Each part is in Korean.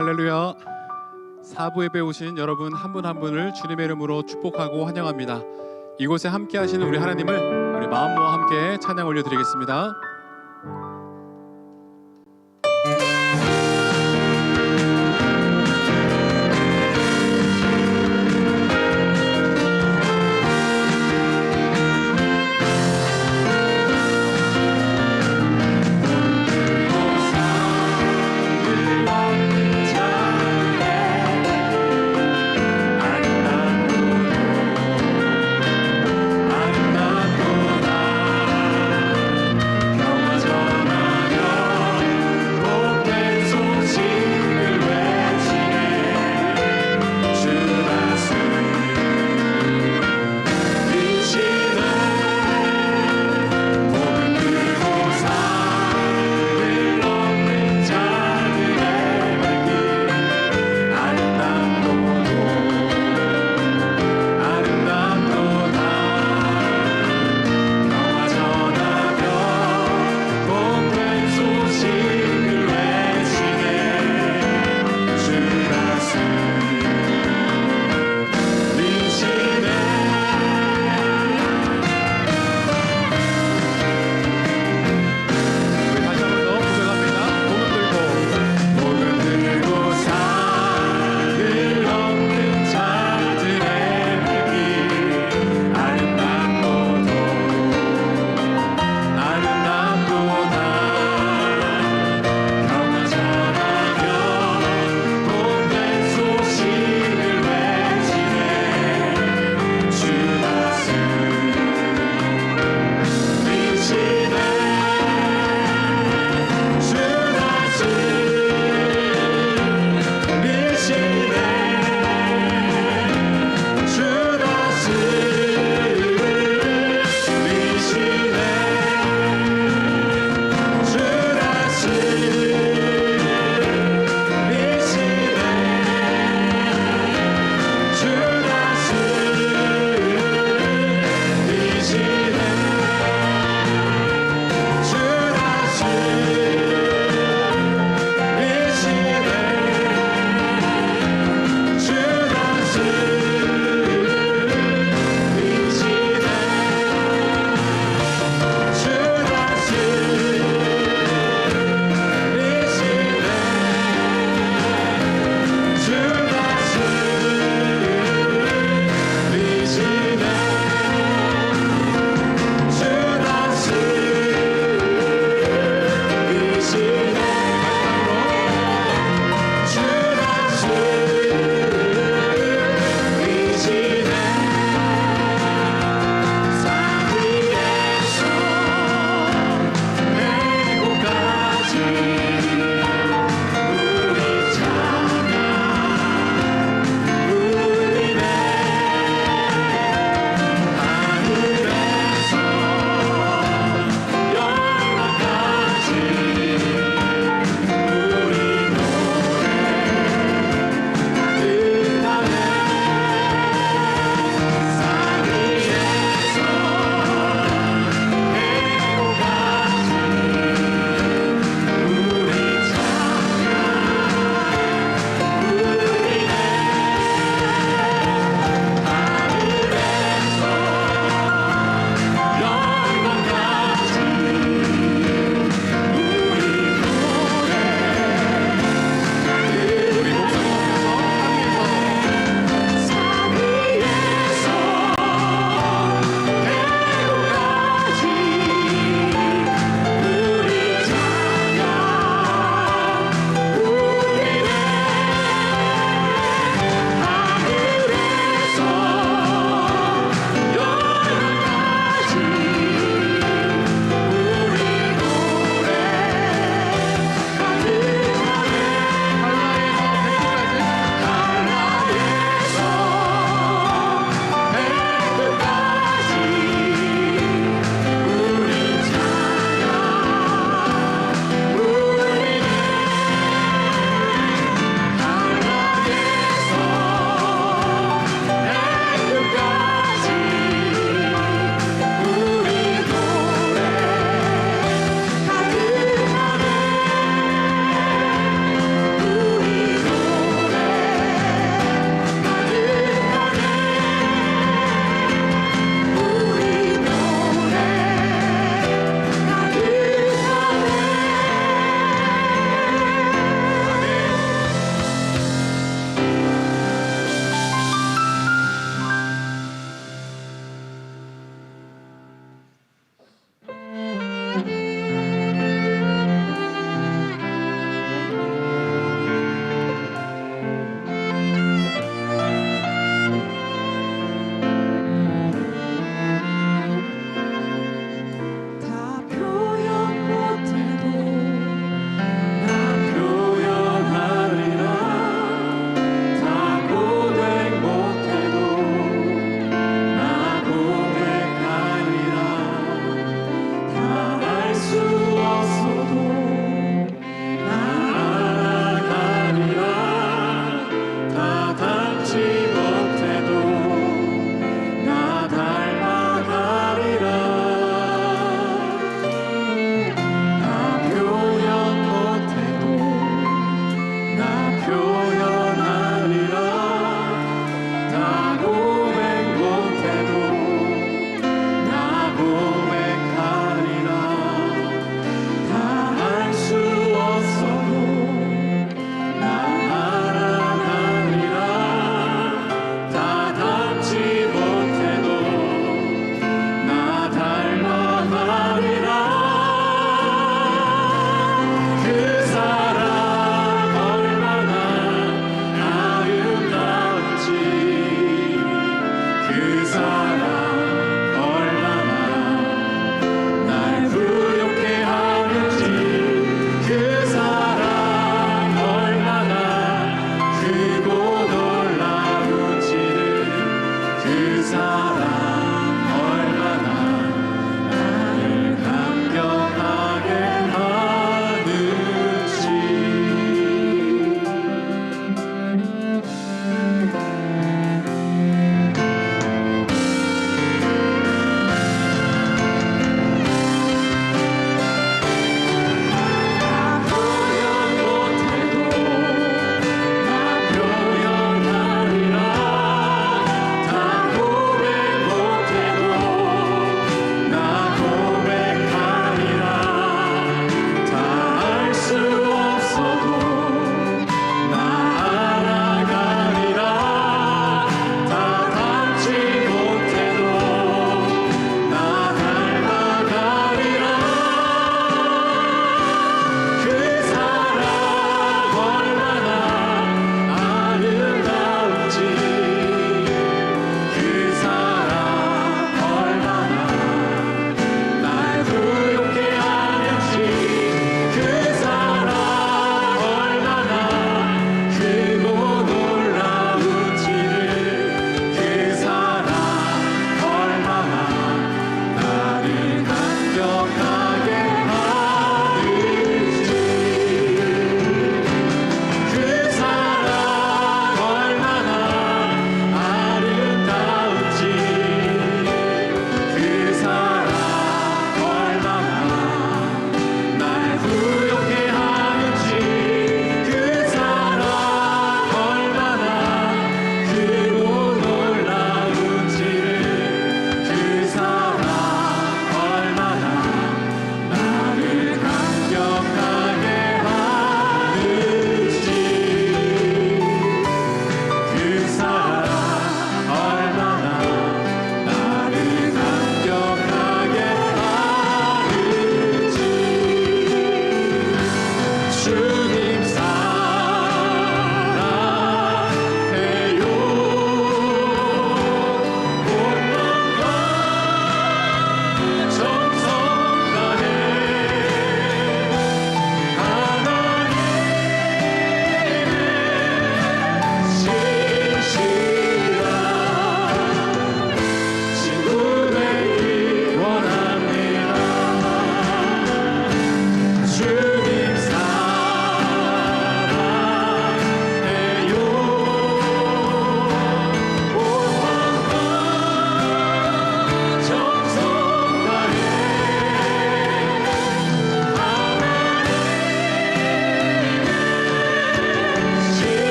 할렐루야. 사부 예배 오신 여러분 한 분 한 분을 주님의 이름으로 축복하고 환영합니다. 이곳에 함께 하시는 우리 하나님을 우리 마음 모아 함께 찬양 올려드리겠습니다.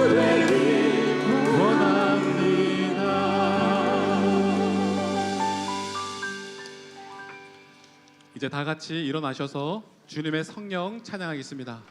되길 원합니다. 이제 다 같이 일어나셔서 주님의 성령 찬양하겠습니다.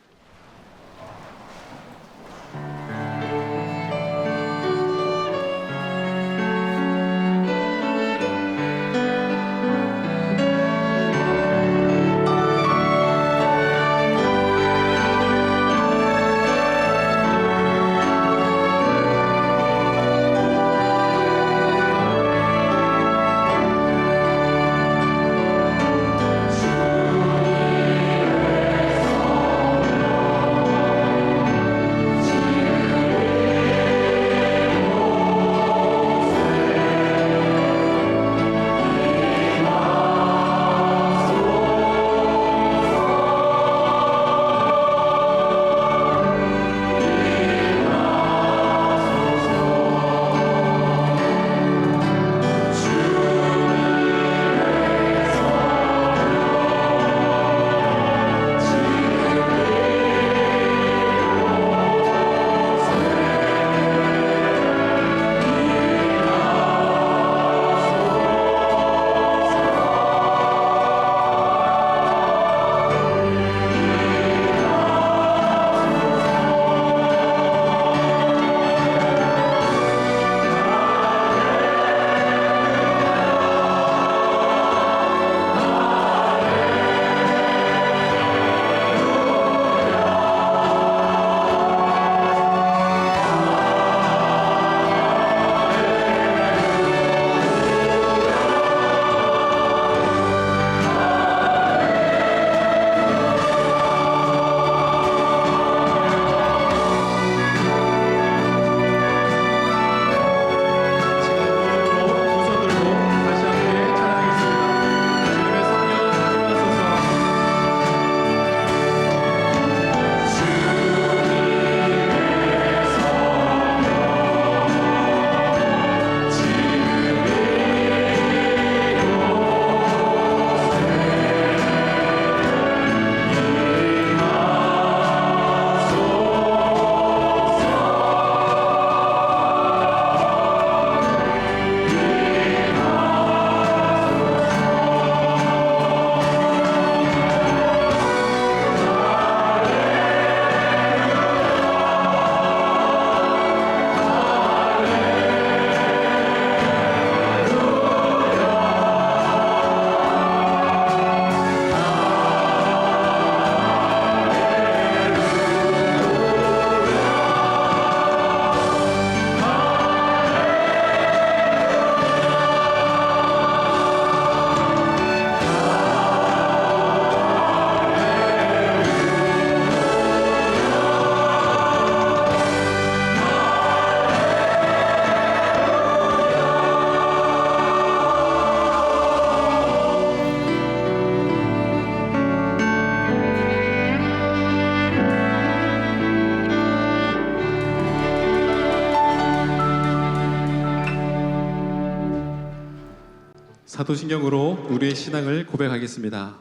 사도신경으로 우리의 신앙을 고백하겠습니다.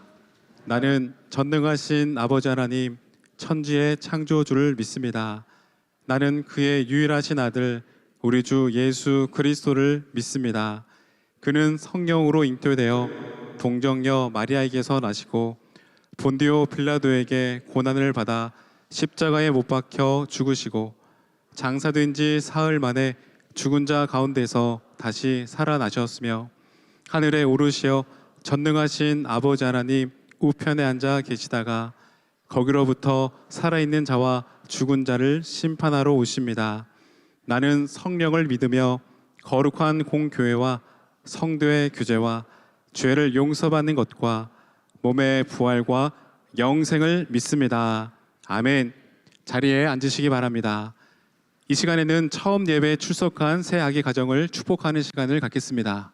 나는 전능하신 아버지 하나님, 천지의 창조주를 믿습니다. 나는 그의 유일하신 아들, 우리 주 예수 그리스도를 믿습니다. 그는 성령으로 잉태되어 동정녀 마리아에게서 나시고 본디오 빌라도에게 고난을 받아 십자가에 못 박혀 죽으시고 장사된 지 사흘 만에 죽은 자 가운데서 다시 살아나셨으며 하늘에 오르시어 전능하신 아버지 하나님 우편에 앉아 계시다가 거기로부터 살아있는 자와 죽은 자를 심판하러 오십니다. 나는 성령을 믿으며 거룩한 공교회와 성도의 교제와 죄를 용서받는 것과 몸의 부활과 영생을 믿습니다. 아멘. 자리에 앉으시기 바랍니다. 이 시간에는 처음 예배에 출석한 새 아기 가정을 축복하는 시간을 갖겠습니다.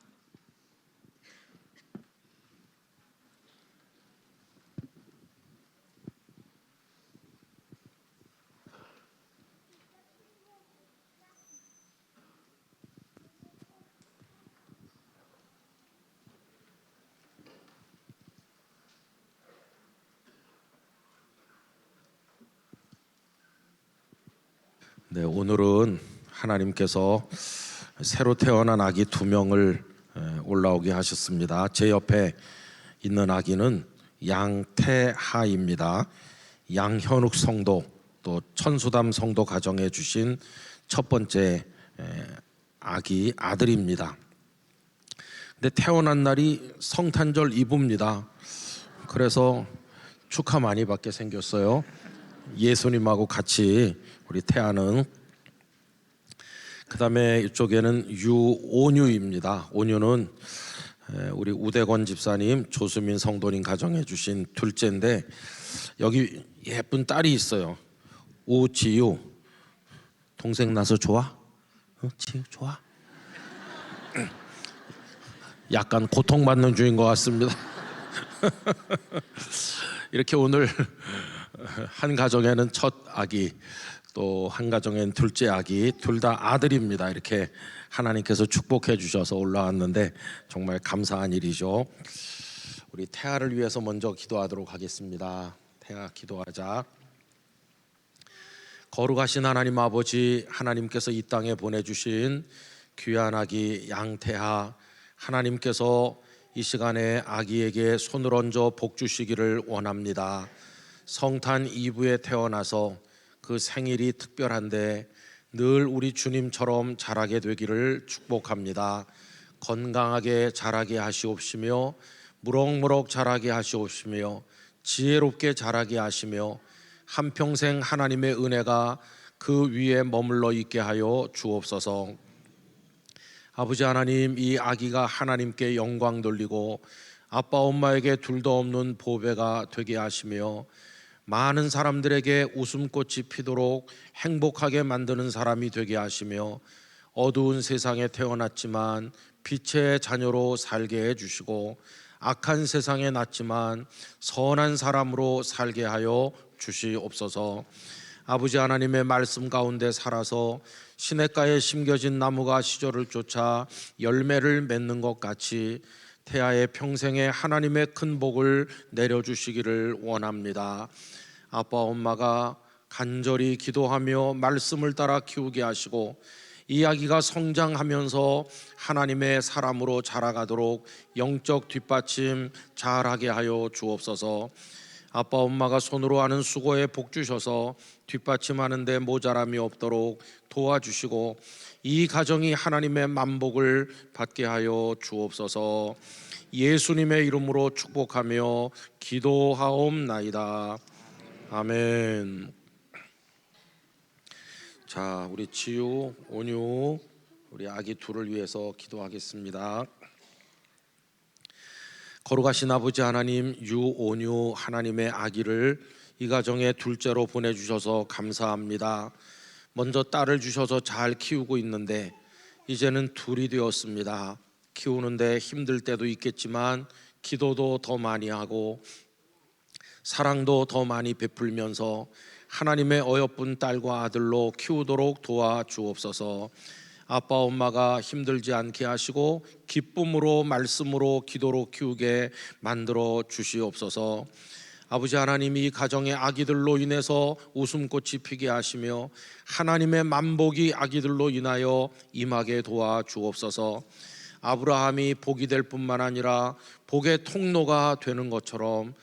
네, 오늘은 하나님께서 새로 태어난 아기 2명을 올라오게 하셨습니다. 제 옆에 있는 아기는 양태하입니다. 양현욱 성도 또 천수담 성도 가정해 주신 첫 번째 아기 아들입니다. 근데 태어난 날이 성탄절 이브입니다. 그래서 축하 많이 받게 생겼어요. 예수님하고 같이 우리 태아는. 그 다음에 이쪽에는 유온유입니다. 온유는 우리 우대권 집사님, 조수민 성도님 가정해 주신 둘째인데, 여기 예쁜 딸이 있어요. 우지유. 동생 나서 좋아? 지유 좋아? 약간 고통받는 중인 것 같습니다. 이렇게 오늘 한 가정에는 첫 아기, 또 한 가정엔 둘째 아기, 둘 다 아들입니다. 이렇게 하나님께서 축복해 주셔서 올라왔는데 정말 감사한 일이죠. 우리 태아를 위해서 먼저 기도하도록 하겠습니다. 태아 기도하자. 거룩하신 하나님 아버지, 하나님께서 이 땅에 보내주신 귀한 아기 양태아, 하나님께서 이 시간에 아기에게 손을 얹어 복 주시기를 원합니다. 성탄 이브에 태어나서 그 생일이 특별한데 늘 우리 주님처럼 자라게 되기를 축복합니다. 건강하게 자라게 하시옵시며 무럭무럭 자라게 하시옵시며 지혜롭게 자라게 하시며 한평생 하나님의 은혜가 그 위에 머물러 있게 하여 주옵소서. 아버지 하나님, 이 아기가 하나님께 영광 돌리고 아빠 엄마에게 둘도 없는 보배가 되게 하시며 많은 사람들에게 웃음꽃이 피도록 행복하게 만드는 사람이 되게 하시며 어두운 세상에 태어났지만 빛의 자녀로 살게 해주시고 악한 세상에 났지만 선한 사람으로 살게 하여 주시옵소서. 아버지 하나님의 말씀 가운데 살아서 시냇가에 심겨진 나무가 시절을 쫓아 열매를 맺는 것 같이 태아의 평생에 하나님의 큰 복을 내려주시기를 원합니다. 아빠 엄마가 간절히 기도하며 말씀을 따라 키우게 하시고 이 아기가 성장하면서 하나님의 사람으로 자라가도록 영적 뒷받침 잘하게 하여 주옵소서. 아빠 엄마가 손으로 하는 수고에 복 주셔서 뒷받침하는 데 모자람이 없도록 도와주시고 이 가정이 하나님의 만복을 받게 하여 주옵소서. 예수님의 이름으로 축복하며 기도하옵나이다. 아멘. 자, 우리 지유, 온유, 우리 아기 둘을 위해서 기도하겠습니다. 거룩하신 아버지 하나님, 유온유 하나님의 아기를 이 가정의 둘째로 보내주셔서 감사합니다. 먼저 딸을 주셔서 잘 키우고 있는데 이제는 둘이 되었습니다. 키우는데 힘들 때도 있겠지만 기도도 더 많이 하고 사랑도 더 많이 베풀면서 하나님의 어여쁜 딸과 아들로 키우도록 도와주옵소서. 아빠 엄마가 힘들지 않게 하시고 기쁨으로 말씀으로 기도로 키우게 만들어 주시옵소서. 아버지 하나님이 가정의 아기들로 인해서 웃음꽃이 피게 하시며 하나님의 만복이 아기들로 인하여 임하게 도와주옵소서. 아브라함이 복이 될 뿐만 아니라 복의 통로가 되는 것처럼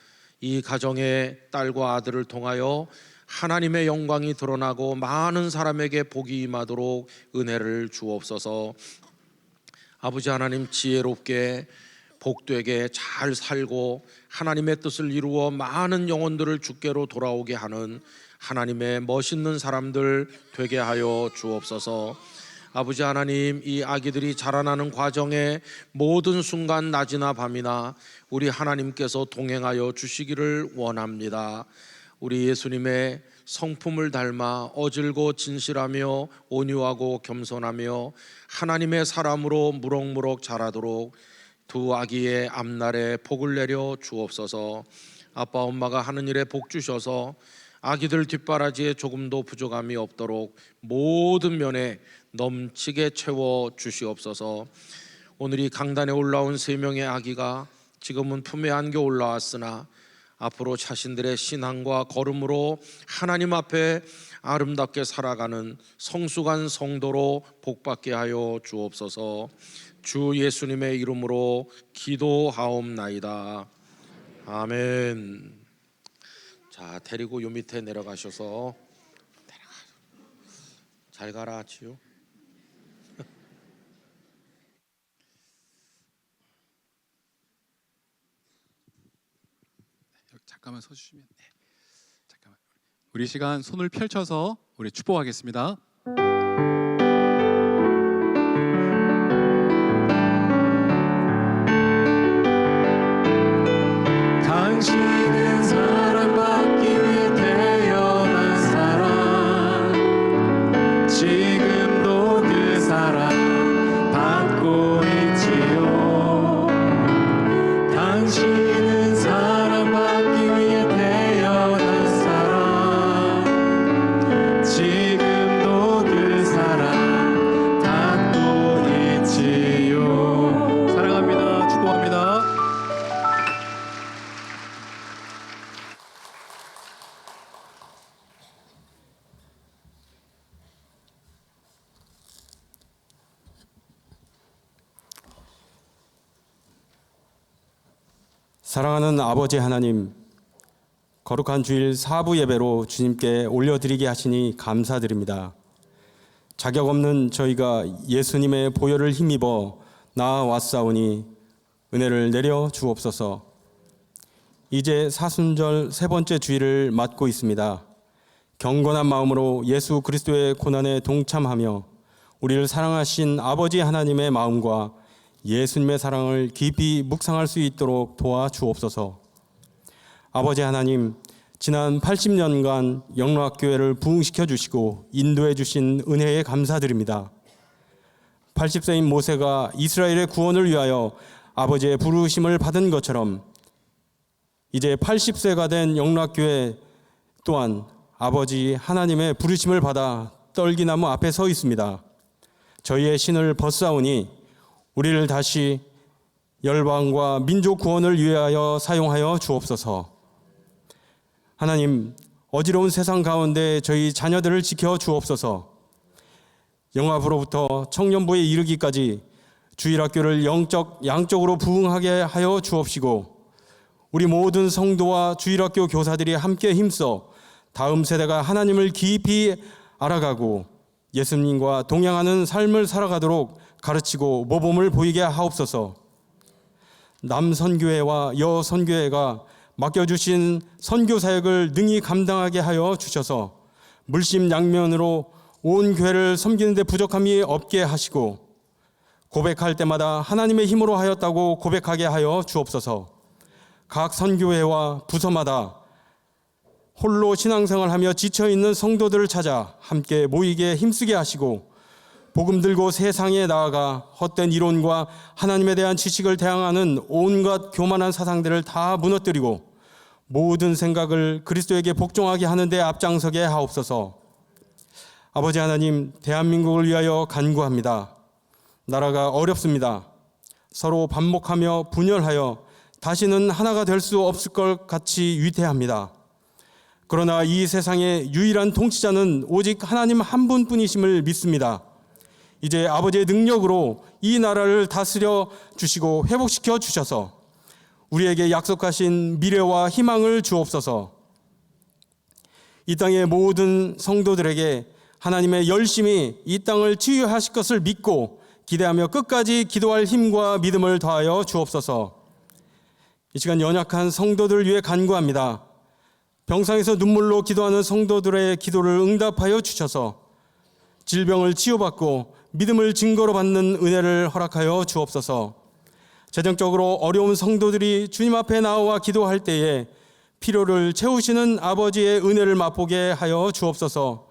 이 가정의 딸과 아들을 통하여 하나님의 영광이 드러나고 많은 사람에게 복이 임하도록 은혜를 주옵소서. 아버지 하나님, 지혜롭게 복되게 잘 살고 하나님의 뜻을 이루어 많은 영혼들을 주께로 돌아오게 하는 하나님의 멋있는 사람들 되게 하여 주옵소서. 아버지 하나님, 이 아기들이 자라나는 과정에 모든 순간 낮이나 밤이나 우리 하나님께서 동행하여 주시기를 원합니다. 우리 예수님의 성품을 닮아 어질고 진실하며 온유하고 겸손하며 하나님의 사람으로 무럭무럭 자라도록 두 아기의 앞날에 복을 내려 주옵소서. 아빠 엄마가 하는 일에 복 주셔서 아기들 뒷바라지에 조금도 부족함이 없도록 모든 면에 넘치게 채워 주시옵소서. 오늘 이 강단에 올라온 3명의 아기가 지금은 품에 안겨 올라왔으나 앞으로 자신들의 신앙과 걸음으로 하나님 앞에 아름답게 살아가는 성숙한 성도로 복받게 하여 주옵소서. 주 예수님의 이름으로 기도하옵나이다. 아멘. 자, 데리고 요 밑에 내려가셔서 잘 가라 지요. 잠깐만 서주시면. 네. 잠깐만. 우리 시간 손을 펼쳐서 우리 축복하겠습니다. 당신은 사랑받기 위해 태어난 사람, 지금도 그 사랑 받고 있지요. 당신은 사랑받기 위해 태어난 사람, 지금도 그 사랑 받고 있지요. 사랑합니다. 축복합니다. 사랑하는 아버지 하나님, 거룩한 주일 사부 예배로 주님께 올려드리게 하시니 감사드립니다. 자격 없는 저희가 예수님의 보혈을 힘입어 나아왔사오니 은혜를 내려 주옵소서. 이제 사순절 세 번째 주일을 맞고 있습니다. 경건한 마음으로 예수 그리스도의 고난에 동참하며 우리를 사랑하신 아버지 하나님의 마음과 예수님의 사랑을 깊이 묵상할 수 있도록 도와주옵소서. 아버지 하나님, 지난 80년간 영로학교회를 부흥시켜 주시고 인도해 주신 은혜에 감사드립니다. 80세인 모세가 이스라엘의 구원을 위하여 아버지의 부르심을 받은 것처럼 이제 80세가 된 영로학교회 또한 아버지 하나님의 부르심을 받아 떨기나무 앞에 서 있습니다. 저희의 신을 벗사오니 우리를 다시 열방과 민족 구원을 위하여 사용하여 주옵소서. 하나님, 어지러운 세상 가운데 저희 자녀들을 지켜 주옵소서. 영아부로부터 청년부에 이르기까지 주일학교를 양적으로 부흥하게 하여 주옵시고 우리 모든 성도와 주일학교 교사들이 함께 힘써 다음 세대가 하나님을 깊이 알아가고 예수님과 동행하는 삶을 살아가도록 가르치고 모범을 보이게 하옵소서. 남선교회와 여선교회가 맡겨주신 선교사역을 능히 감당하게 하여 주셔서 물심양면으로 온 교회를 섬기는 데 부족함이 없게 하시고 고백할 때마다 하나님의 힘으로 하였다고 고백하게 하여 주옵소서. 각 선교회와 부서마다 홀로 신앙생활하며 지쳐있는 성도들을 찾아 함께 모이게 힘쓰게 하시고 복음 들고 세상에 나아가 헛된 이론과 하나님에 대한 지식을 대항하는 온갖 교만한 사상들을 다 무너뜨리고 모든 생각을 그리스도에게 복종하게 하는 데 앞장서게 하옵소서. 아버지 하나님, 대한민국을 위하여 간구합니다. 나라가 어렵습니다. 서로 반목하며 분열하여 다시는 하나가 될 수 없을 것 같이 위태합니다. 그러나 이 세상의 유일한 통치자는 오직 하나님 한 분뿐이심을 믿습니다. 이제 아버지의 능력으로 이 나라를 다스려 주시고 회복시켜 주셔서 우리에게 약속하신 미래와 희망을 주옵소서. 이 땅의 모든 성도들에게 하나님의 열심히 이 땅을 치유하실 것을 믿고 기대하며 끝까지 기도할 힘과 믿음을 더하여 주옵소서. 이 시간 연약한 성도들을 위해 간구합니다. 병상에서 눈물로 기도하는 성도들의 기도를 응답하여 주셔서 질병을 치유받고 믿음을 증거로 받는 은혜를 허락하여 주옵소서. 재정적으로 어려운 성도들이 주님 앞에 나와 기도할 때에 필요를 채우시는 아버지의 은혜를 맛보게 하여 주옵소서.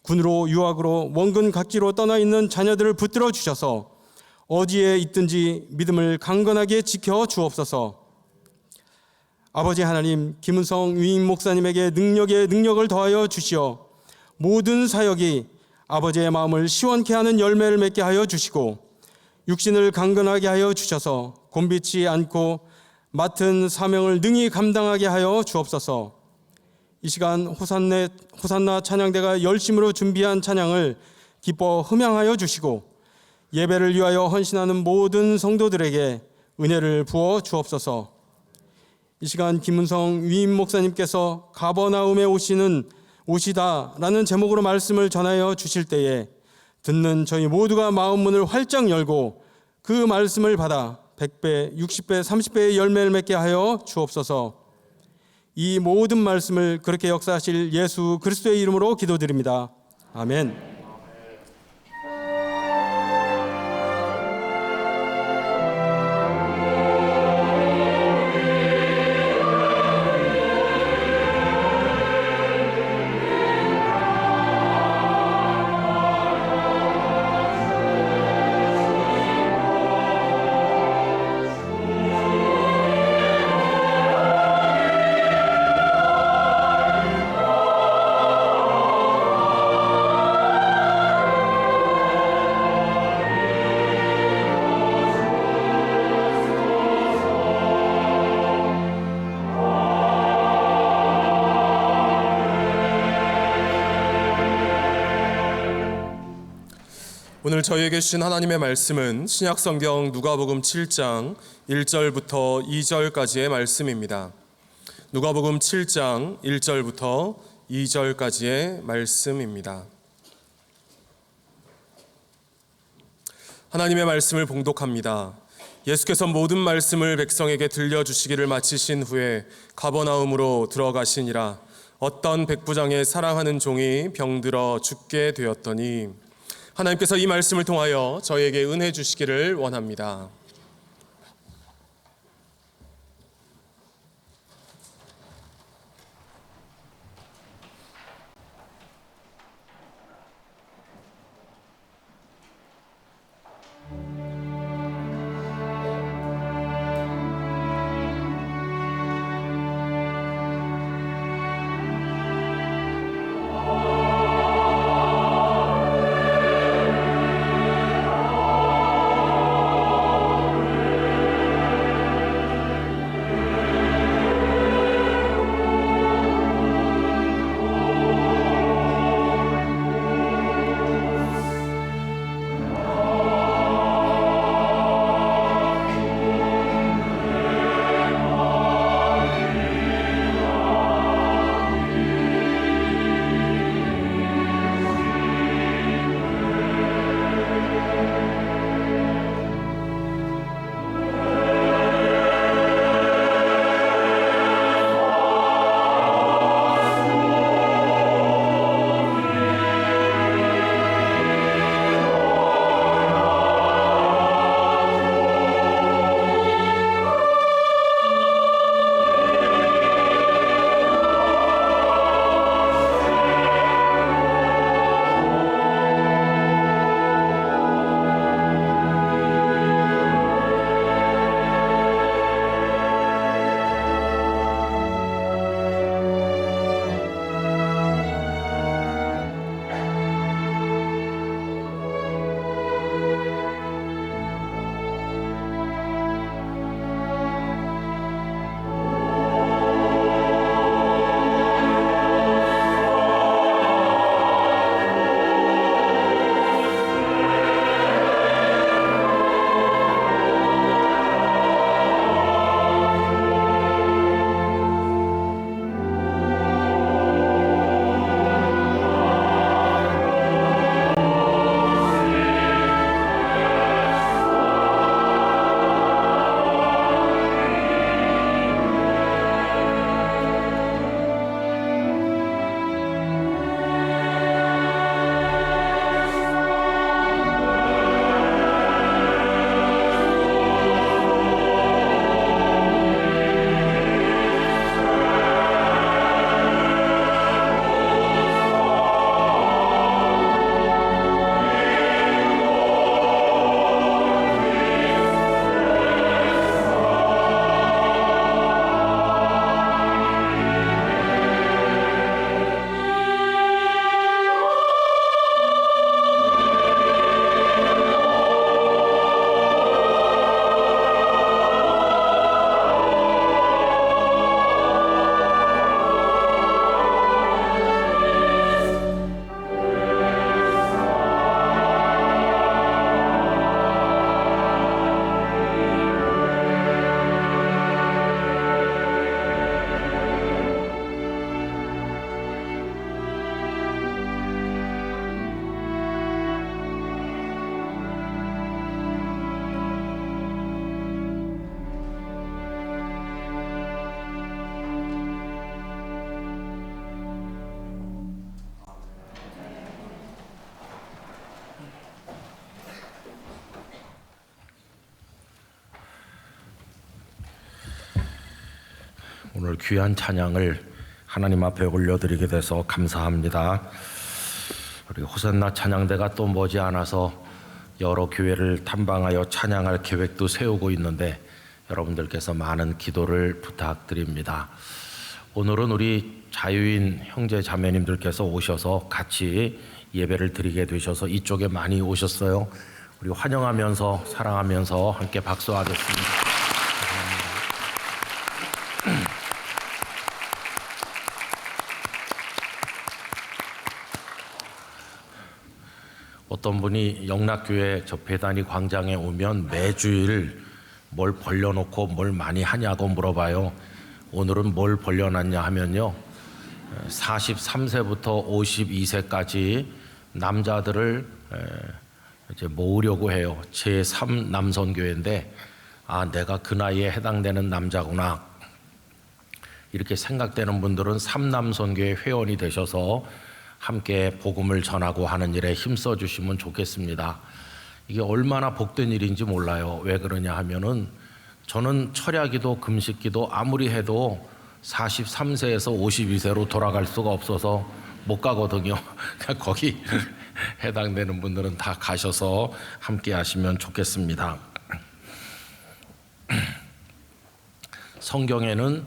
군으로 유학으로 원근 각지로 떠나 있는 자녀들을 붙들어 주셔서 어디에 있든지 믿음을 강건하게 지켜 주옵소서. 아버지 하나님, 김은성 위임 목사님에게 능력을 더하여 주시어 모든 사역이 아버지의 마음을 시원케 하는 열매를 맺게 하여 주시고 육신을 강건하게 하여 주셔서 곤비치 않고 맡은 사명을 능히 감당하게 하여 주옵소서. 이 시간 호산나 찬양대가 열심으로 준비한 찬양을 기뻐 흠양하여 주시고 예배를 위하여 헌신하는 모든 성도들에게 은혜를 부어 주옵소서. 이 시간 김은성 위임 목사님께서 가버나움에 오시다라는 제목으로 말씀을 전하여 주실 때에 듣는 저희 모두가 마음 문을 활짝 열고 그 말씀을 받아 100배, 60배, 30배의 열매를 맺게 하여 주옵소서. 이 모든 말씀을 그렇게 역사하실 예수 그리스도의 이름으로 기도드립니다. 아멘. 오늘 저희에게 주신 하나님의 말씀은 신약성경 누가복음 7장 1절부터 2절까지의 말씀입니다. 누가복음 7장 1절부터 2절까지의 말씀입니다. 하나님의 말씀을 봉독합니다. 예수께서 모든 말씀을 백성에게 들려주시기를 마치신 후에 가버나움으로 들어가시니라. 어떤 백부장의 사랑하는 종이 병들어 죽게 되었더니 하나님께서 이 말씀을 통하여 저에게 은혜 주시기를 원합니다. 오늘 귀한 찬양을 하나님 앞에 올려드리게 돼서 감사합니다. 우리 호산나 찬양대가 또 머지않아서 여러 교회를 탐방하여 찬양할 계획도 세우고 있는데 여러분들께서 많은 기도를 부탁드립니다. 오늘은 우리 자유인 형제 자매님들께서 오셔서 같이 예배를 드리게 되셔서 이쪽에 많이 오셨어요. 우리 환영하면서 사랑하면서 함께 박수하겠습니다. 어떤 분이 영락교회 저 배단위 광장에 오면 매주일 뭘 벌려놓고 뭘 많이 하냐고 물어봐요. 오늘은 뭘 벌려놨냐 하면요, 43세부터 52세까지 남자들을 이제 모으려고 해요. 제3 남선교회인데, 아, 내가 그 나이에 해당되는 남자구나 이렇게 생각되는 분들은 3남선교회 회원이 되셔서 함께 복음을 전하고 하는 일에 힘써 주시면 좋겠습니다. 이게 얼마나 복된 일인지 몰라요. 왜 그러냐 하면은 저는 철야기도 금식기도 아무리 해도 43세에서 52세로 돌아갈 수가 없어서 못 가거든요. 거기 해당되는 분들은 다 가셔서 함께 하시면 좋겠습니다. 성경에는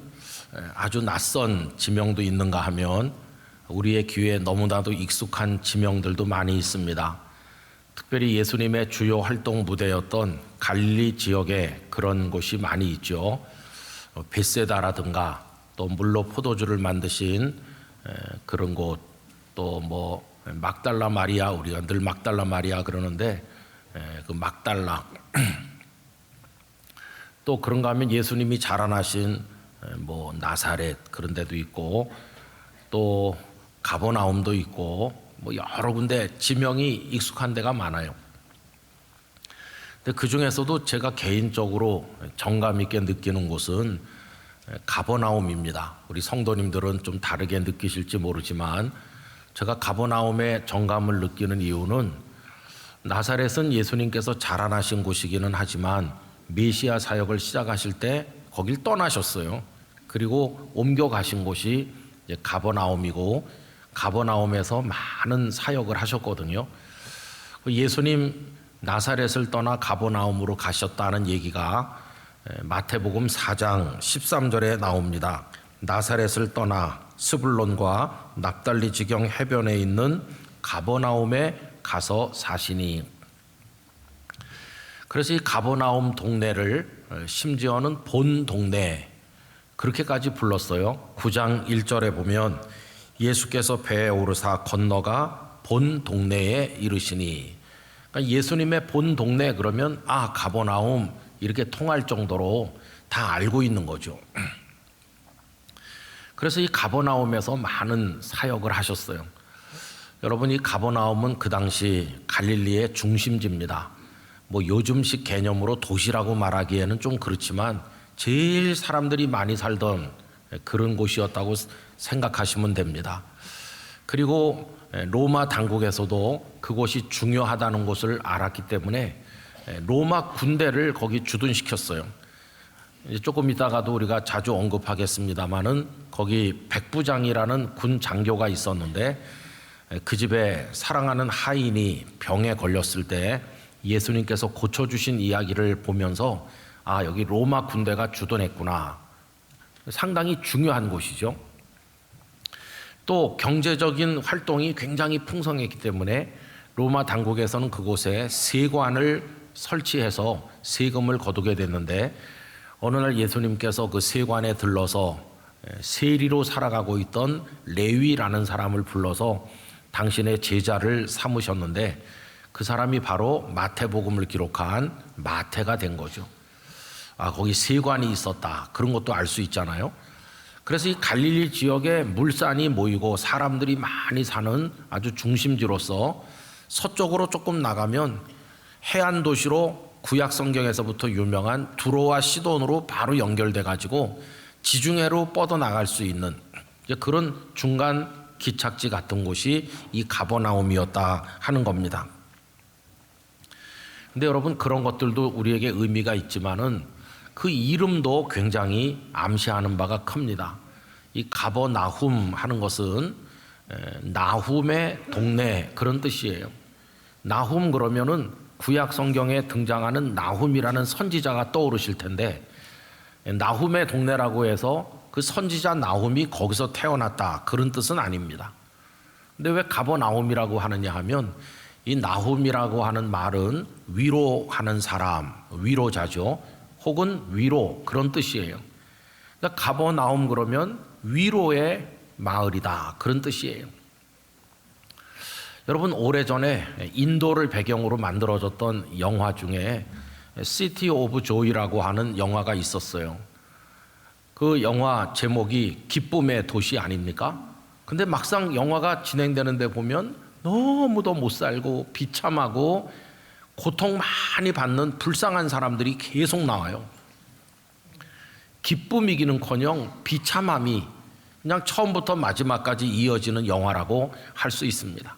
아주 낯선 지명도 있는가 하면 우리의 귀에 너무나도 익숙한 지명들도 많이 있습니다. 특별히 예수님의 주요 활동 무대였던 갈릴리 지역에 그런 곳이 많이 있죠. 벳세다라든가 또 물로 포도주를 만드신 그런 곳, 또 뭐 막달라 마리아, 우리가 늘 막달라 마리아 그러는데 그 막달라 또 그런가 하면 예수님이 자라나신 뭐 나사렛 그런 데도 있고 또 가버나움도 있고 뭐 여러 군데 지명이 익숙한 데가 많아요. 근데 그 중에서도 제가 개인적으로 정감 있게 느끼는 곳은 가버나움입니다. 우리 성도님들은 좀 다르게 느끼실지 모르지만 제가 가버나움의 정감을 느끼는 이유는 나사렛은 예수님께서 자라나신 곳이기는 하지만 메시아 사역을 시작하실 때 거길 떠나셨어요. 그리고 옮겨가신 곳이 가버나움이고 가버나움에서 많은 사역을 하셨거든요. 예수님 나사렛을 떠나 가버나움으로 가셨다는 얘기가 마태복음 4장 13절에 나옵니다. 나사렛을 떠나 스불론과 납달리 지경 해변에 있는 가버나움에 가서 사시니. 그래서 이 가버나움 동네를 심지어는 본 동네 그렇게까지 불렀어요. 9장 1절에 보면 예수께서 배에 오르사 건너가 본 동네에 이르시니. 그러니까 예수님의 본 동네 그러면 아, 가버나움 이렇게 통할 정도로 다 알고 있는 거죠. 그래서 이 가버나움에서 많은 사역을 하셨어요. 여러분, 이 가버나움은 그 당시 갈릴리의 중심지입니다. 뭐 요즘식 개념으로 도시라고 말하기에는 좀 그렇지만 제일 사람들이 많이 살던 그런 곳이었다고 생각하시면 됩니다. 그리고 로마 당국에서도 그곳이 중요하다는 것을 알았기 때문에 로마 군대를 거기 주둔시켰어요. 조금 이따가도 우리가 자주 언급하겠습니다마는 거기 백부장이라는 군 장교가 있었는데 그 집에 사랑하는 하인이 병에 걸렸을 때 예수님께서 고쳐주신 이야기를 보면서 아, 여기 로마 군대가 주둔했구나. 상당히 중요한 곳이죠. 또 경제적인 활동이 굉장히 풍성했기 때문에 로마 당국에서는 그곳에 세관을 설치해서 세금을 거두게 됐는데 어느 날 예수님께서 그 세관에 들러서 세리로 살아가고 있던 레위라는 사람을 불러서 당신의 제자를 삼으셨는데 그 사람이 바로 마태복음을 기록한 마태가 된 거죠. 아, 거기 세관이 있었다. 그런 것도 알 수 있잖아요. 그래서 이 갈릴리 지역에 물산이 모이고 사람들이 많이 사는 아주 중심지로서 서쪽으로 조금 나가면 해안 도시로 구약 성경에서부터 유명한 두로와 시돈으로 바로 연결돼 가지고 지중해로 뻗어나갈 수 있는 그런 중간 기착지 같은 곳이 이 가버나움이었다 하는 겁니다. 근데 여러분, 그런 것들도 우리에게 의미가 있지만은 그 이름도 굉장히 암시하는 바가 큽니다. 이 가버나훔 하는 것은 나훔의 동네 그런 뜻이에요. 나훔 그러면은 구약 성경에 등장하는 나훔이라는 선지자가 떠오르실 텐데, 나훔의 동네라고 해서 그 선지자 나훔이 거기서 태어났다 그런 뜻은 아닙니다. 근데 왜 가버나움이라고 하느냐 하면, 이 나훔이라고 하는 말은 위로하는 사람, 위로자죠. 혹은 위로 그런 뜻이에요. 그러니까 가버나움 그러면 위로의 마을이다 그런 뜻이에요. 여러분, 오래전에 인도를 배경으로 만들어졌던 영화 중에 시티 오브 조이라고 하는 영화가 있었어요. 그 영화 제목이 기쁨의 도시 아닙니까? 근데 막상 영화가 진행되는데 보면 너무도 못 살고 비참하고 고통 많이 받는 불쌍한 사람들이 계속 나와요. 기쁨이기는커녕 비참함이 그냥 처음부터 마지막까지 이어지는 영화라고 할 수 있습니다.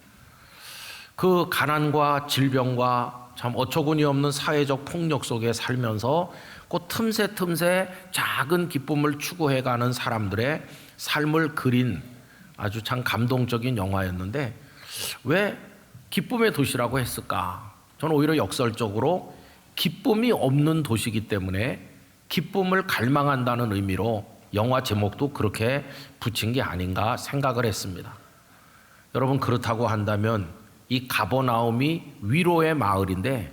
그 가난과 질병과 참 어처구니 없는 사회적 폭력 속에 살면서 그 틈새 작은 기쁨을 추구해가는 사람들의 삶을 그린 아주 참 감동적인 영화였는데, 왜 기쁨의 도시라고 했을까? 저는 오히려 역설적으로 기쁨이 없는 도시이기 때문에 기쁨을 갈망한다는 의미로 영화 제목도 그렇게 붙인 게 아닌가 생각을 했습니다. 여러분, 그렇다고 한다면 이 가버나움이 위로의 마을인데,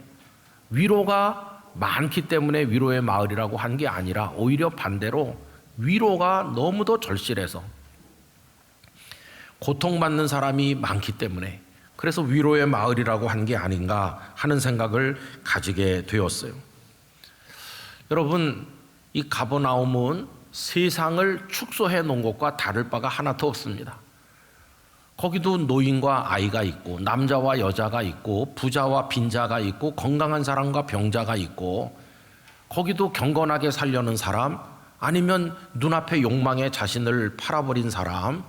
위로가 많기 때문에 위로의 마을이라고 한 게 아니라 오히려 반대로 위로가 너무도 절실해서 고통받는 사람이 많기 때문에, 그래서 위로의 마을이라고 한 게 아닌가 하는 생각을 가지게 되었어요. 여러분, 이 가버나움은 세상을 축소해 놓은 것과 다를 바가 하나도 없습니다. 거기도 노인과 아이가 있고, 남자와 여자가 있고, 부자와 빈자가 있고, 건강한 사람과 병자가 있고, 거기도 경건하게 살려는 사람, 아니면 눈앞의 욕망에 자신을 팔아버린 사람,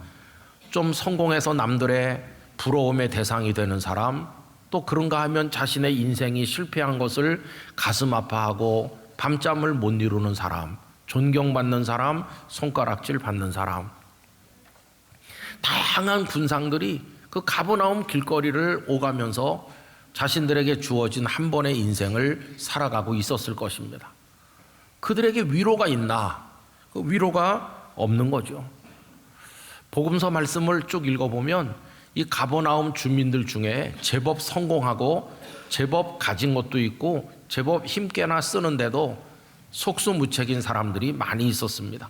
좀 성공해서 남들의 부러움의 대상이 되는 사람, 또 그런가 하면 자신의 인생이 실패한 것을 가슴 아파하고 밤잠을 못 이루는 사람, 존경받는 사람, 손가락질 받는 사람, 다양한 군상들이 그 가버나움 길거리를 오가면서 자신들에게 주어진 한 번의 인생을 살아가고 있었을 것입니다. 그들에게 위로가 있나? 그 위로가 없는 거죠. 복음서 말씀을 쭉 읽어보면 이 가버나움 주민들 중에 제법 성공하고 제법 가진 것도 있고 제법 힘께나 쓰는데도 속수무책인 사람들이 많이 있었습니다.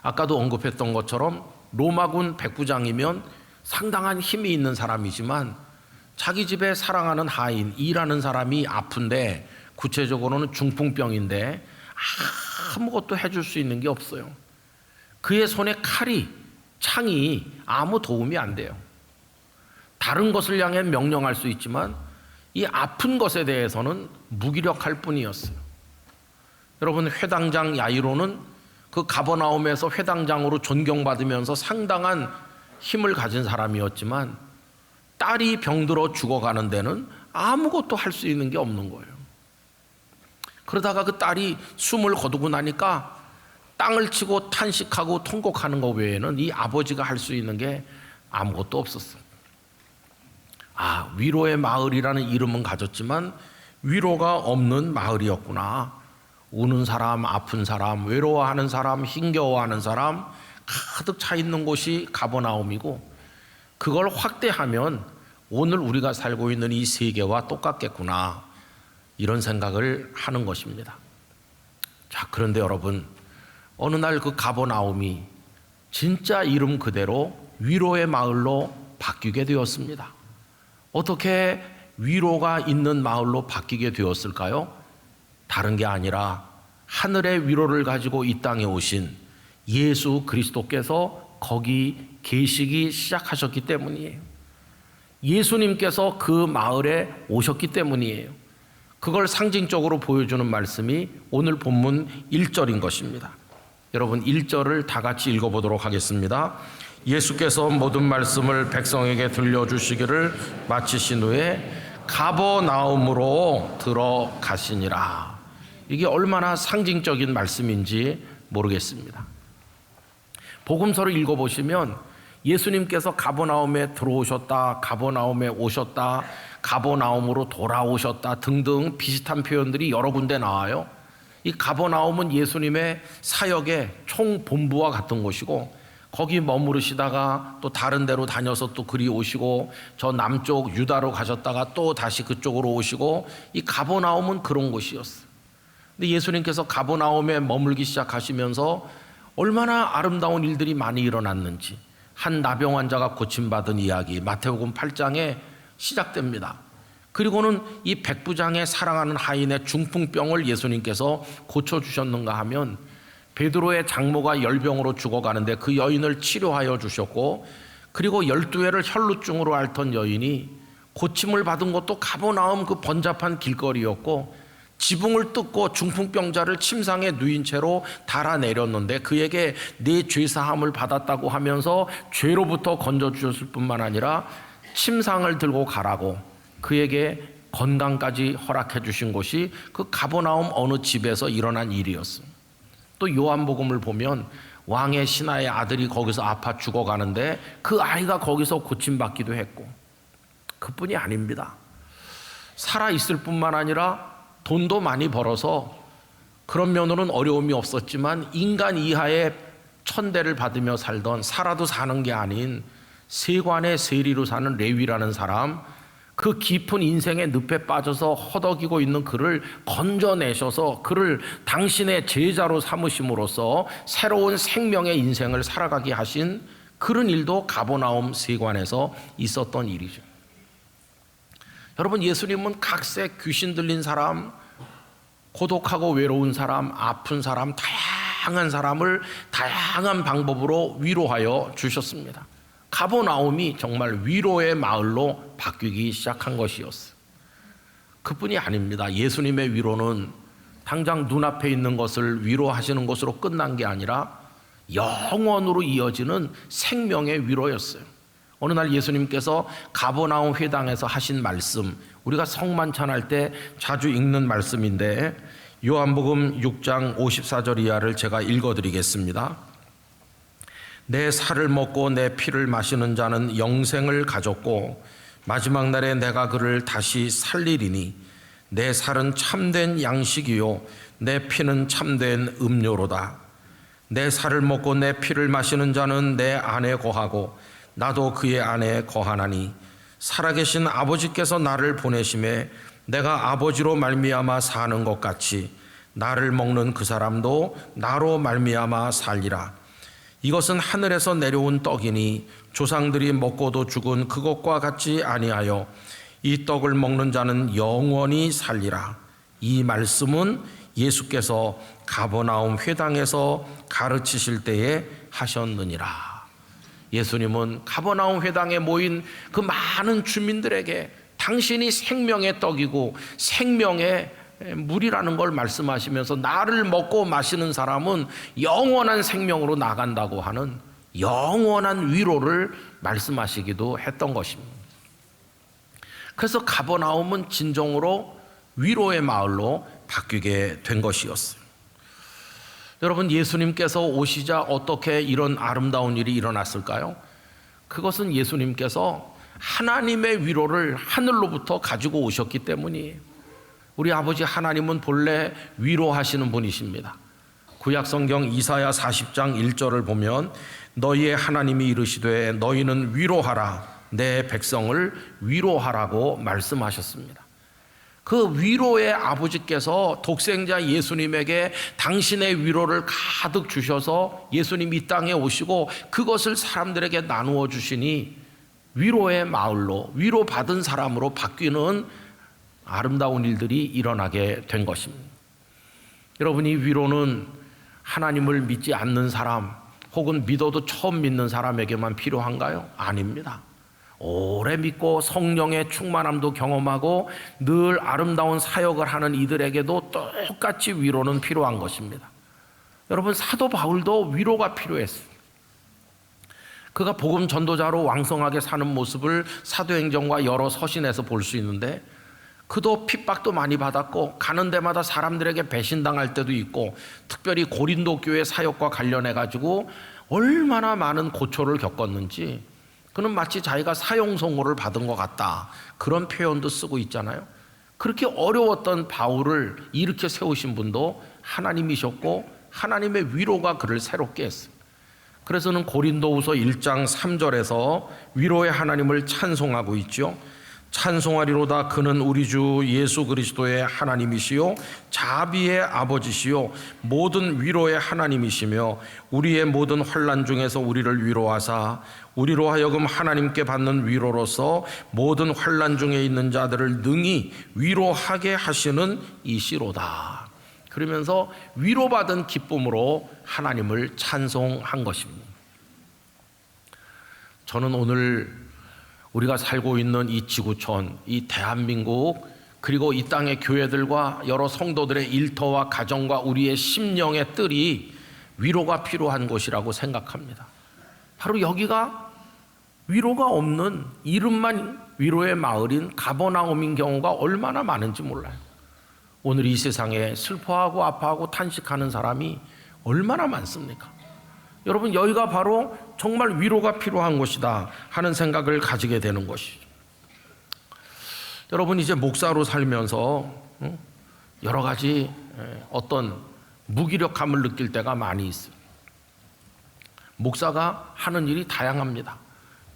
아까도 언급했던 것처럼 로마군 백부장이면 상당한 힘이 있는 사람이지만 자기 집에 사랑하는 하인, 일하는 사람이 아픈데, 구체적으로는 중풍병인데 아무것도 해줄 수 있는 게 없어요. 그의 손에 창이 아무 도움이 안 돼요. 다른 것을 향해 명령할 수 있지만 이 아픈 것에 대해서는 무기력할 뿐이었어요. 여러분, 회당장 야이로는 그 가버나움에서 회당장으로 존경받으면서 상당한 힘을 가진 사람이었지만 딸이 병들어 죽어가는 데는 아무것도 할 수 있는 게 없는 거예요. 그러다가 그 딸이 숨을 거두고 나니까 땅을 치고 탄식하고 통곡하는 것 외에는 이 아버지가 할 수 있는 게 아무것도 없었어요. 위로의 마을이라는 이름은 가졌지만 위로가 없는 마을이었구나. 우는 사람, 아픈 사람, 외로워하는 사람, 힘겨워하는 사람 가득 차 있는 곳이 가버나움이고, 그걸 확대하면 오늘 우리가 살고 있는 이 세계와 똑같겠구나, 이런 생각을 하는 것입니다. 자, 그런데 여러분, 어느 날 그 가버나움이 진짜 이름 그대로 위로의 마을로 바뀌게 되었습니다. 어떻게 위로가 있는 마을로 바뀌게 되었을까요? 다른 게 아니라 하늘의 위로를 가지고 이 땅에 오신 예수 그리스도께서 거기 계시기 시작하셨기 때문이에요. 예수님께서 그 마을에 오셨기 때문이에요. 그걸 상징적으로 보여주는 말씀이 오늘 본문 1절인 것입니다. 여러분, 1절을 다 같이 읽어보도록 하겠습니다. 예수께서 모든 말씀을 백성에게 들려주시기를 마치신 후에 가버나움으로 들어가시니라. 이게 얼마나 상징적인 말씀인지 모르겠습니다. 복음서를 읽어보시면 예수님께서 가버나움에 들어오셨다, 가버나움에 오셨다, 가버나움으로 돌아오셨다 등등 비슷한 표현들이 여러 군데 나와요. 이 가버나움은 예수님의 사역의 총본부와 같은 곳이고, 거기 머무르시다가 또 다른 데로 다녀서 또 그리 오시고, 저 남쪽 유다로 가셨다가 또 다시 그쪽으로 오시고, 이 가버나움은 그런 곳이었어요. 근데 예수님께서 가버나움에 머물기 시작하시면서 얼마나 아름다운 일들이 많이 일어났는지, 한 나병 환자가 고침받은 이야기 마태복음 8장에 시작됩니다. 그리고는 이 백부장의 사랑하는 하인의 중풍병을 예수님께서 고쳐주셨는가 하면, 베드로의 장모가 열병으로 죽어가는데 그 여인을 치료하여 주셨고, 그리고 12회를 혈루증으로 앓던 여인이 고침을 받은 것도 가버나움 그 번잡한 길거리였고, 지붕을 뜯고 중풍병자를 침상에 누인 채로 달아내렸는데 그에게 네 죄사함을 받았다고 하면서 죄로부터 건져주셨을 뿐만 아니라 침상을 들고 가라고 그에게 건강까지 허락해 주신 것이 그 가버나움 어느 집에서 일어난 일이었습니다. 또 요한복음을 보면 왕의 신하의 아들이 거기서 아파 죽어가는데 그 아이가 거기서 고침받기도 했고, 그뿐이 아닙니다. 살아있을 뿐만 아니라 돈도 많이 벌어서 그런 면으로는 어려움이 없었지만, 인간 이하의 천대를 받으며 살던, 살아도 사는 게 아닌 세관의 세리로 사는 레위라는 사람, 그 깊은 인생의 늪에 빠져서 허덕이고 있는 그를 건져내셔서 그를 당신의 제자로 삼으심으로써 새로운 생명의 인생을 살아가게 하신 그런 일도 가버나움 세관에서 있었던 일이죠. 여러분, 예수님은 각세 귀신 들린 사람, 고독하고 외로운 사람, 아픈 사람, 다양한 사람을 다양한 방법으로 위로하여 주셨습니다. 가버나움이 정말 위로의 마을로 바뀌기 시작한 것이었어요. 그뿐이 아닙니다. 예수님의 위로는 당장 눈앞에 있는 것을 위로하시는 것으로 끝난 게 아니라 영원으로 이어지는 생명의 위로였어요. 어느 날 예수님께서 가버나움 회당에서 하신 말씀, 우리가 성만찬할 때 자주 읽는 말씀인데, 요한복음 6장 54절 이하를 제가 읽어드리겠습니다. 내 살을 먹고 내 피를 마시는 자는 영생을 가졌고 마지막 날에 내가 그를 다시 살리리니, 내 살은 참된 양식이요 내 피는 참된 음료로다. 내 살을 먹고 내 피를 마시는 자는 내 안에 거하고 나도 그의 안에 거하나니, 살아계신 아버지께서 나를 보내심에 내가 아버지로 말미암아 사는 것 같이 나를 먹는 그 사람도 나로 말미암아 살리라. 이것은 하늘에서 내려온 떡이니 조상들이 먹고도 죽은 그것과 같지 아니하여 이 떡을 먹는 자는 영원히 살리라. 이 말씀은 예수께서 가버나움 회당에서 가르치실 때에 하셨느니라. 예수님은 가버나움 회당에 모인 그 많은 주민들에게 당신이 생명의 떡이고 생명의 물이라는 걸 말씀하시면서, 나를 먹고 마시는 사람은 영원한 생명으로 나간다고 하는 영원한 위로를 말씀하시기도 했던 것입니다. 그래서 가버나움은 진정으로 위로의 마을로 바뀌게 된 것이었어요. 여러분, 예수님께서 오시자 어떻게 이런 아름다운 일이 일어났을까요? 그것은 예수님께서 하나님의 위로를 하늘로부터 가지고 오셨기 때문이에요. 우리 아버지 하나님은 본래 위로하시는 분이십니다. 구약성경 이사야 40장 1절을 보면 너희의 하나님이 이르시되 너희는 위로하라, 내 백성을 위로하라고 말씀하셨습니다. 그 위로의 아버지께서 독생자 예수님에게 당신의 위로를 가득 주셔서 예수님이 이 땅에 오시고 그것을 사람들에게 나누어 주시니 위로의 마을로, 위로받은 사람으로 바뀌는 아름다운 일들이 일어나게 된 것입니다. 여러분, 이 위로는 하나님을 믿지 않는 사람 혹은 믿어도 처음 믿는 사람에게만 필요한가요? 아닙니다. 오래 믿고 성령의 충만함도 경험하고 늘 아름다운 사역을 하는 이들에게도 똑같이 위로는 필요한 것입니다. 여러분, 사도 바울도 위로가 필요했어요. 그가 복음 전도자로 왕성하게 사는 모습을 사도행전과 여러 서신에서 볼 수 있는데, 그도 핍박도 많이 받았고 가는 데마다 사람들에게 배신당할 때도 있고, 특별히 고린도 교회 사역과 관련해 가지고 얼마나 많은 고초를 겪었는지 그는 마치 자기가 사형선고를 받은 것 같다, 그런 표현도 쓰고 있잖아요. 그렇게 어려웠던 바울을 이렇게 세우신 분도 하나님이셨고 하나님의 위로가 그를 새롭게 했습니다. 그래서는 고린도후서 1장 3절에서 위로의 하나님을 찬송하고 있죠. 찬송하리로다. 그는 우리 주 예수 그리스도의 하나님이시요 자비의 아버지시요 모든 위로의 하나님이시며 우리의 모든 환난 중에서 우리를 위로하사 우리로 하여금 하나님께 받는 위로로서 모든 환난 중에 있는 자들을 능히 위로하게 하시는 이시로다. 그러면서 위로받은 기쁨으로 하나님을 찬송한 것입니다. 저는 오늘 우리가 살고 있는 이 지구촌, 이 대한민국, 그리고 이 땅의 교회들과 여러 성도들의 일터와 가정과 우리의 심령의 뜰이 위로가 필요한 곳이라고 생각합니다. 바로 여기가 위로가 없는 이름만 위로의 마을인 가버나움인 경우가 얼마나 많은지 몰라요. 오늘 이 세상에 슬퍼하고 아파하고 탄식하는 사람이 얼마나 많습니까? 여러분, 여기가 바로 정말 위로가 필요한 곳이다 하는 생각을 가지게 되는 것이죠. 여러분, 이제 목사로 살면서 여러 가지 어떤 무기력함을 느낄 때가 많이 있어요. 목사가 하는 일이 다양합니다.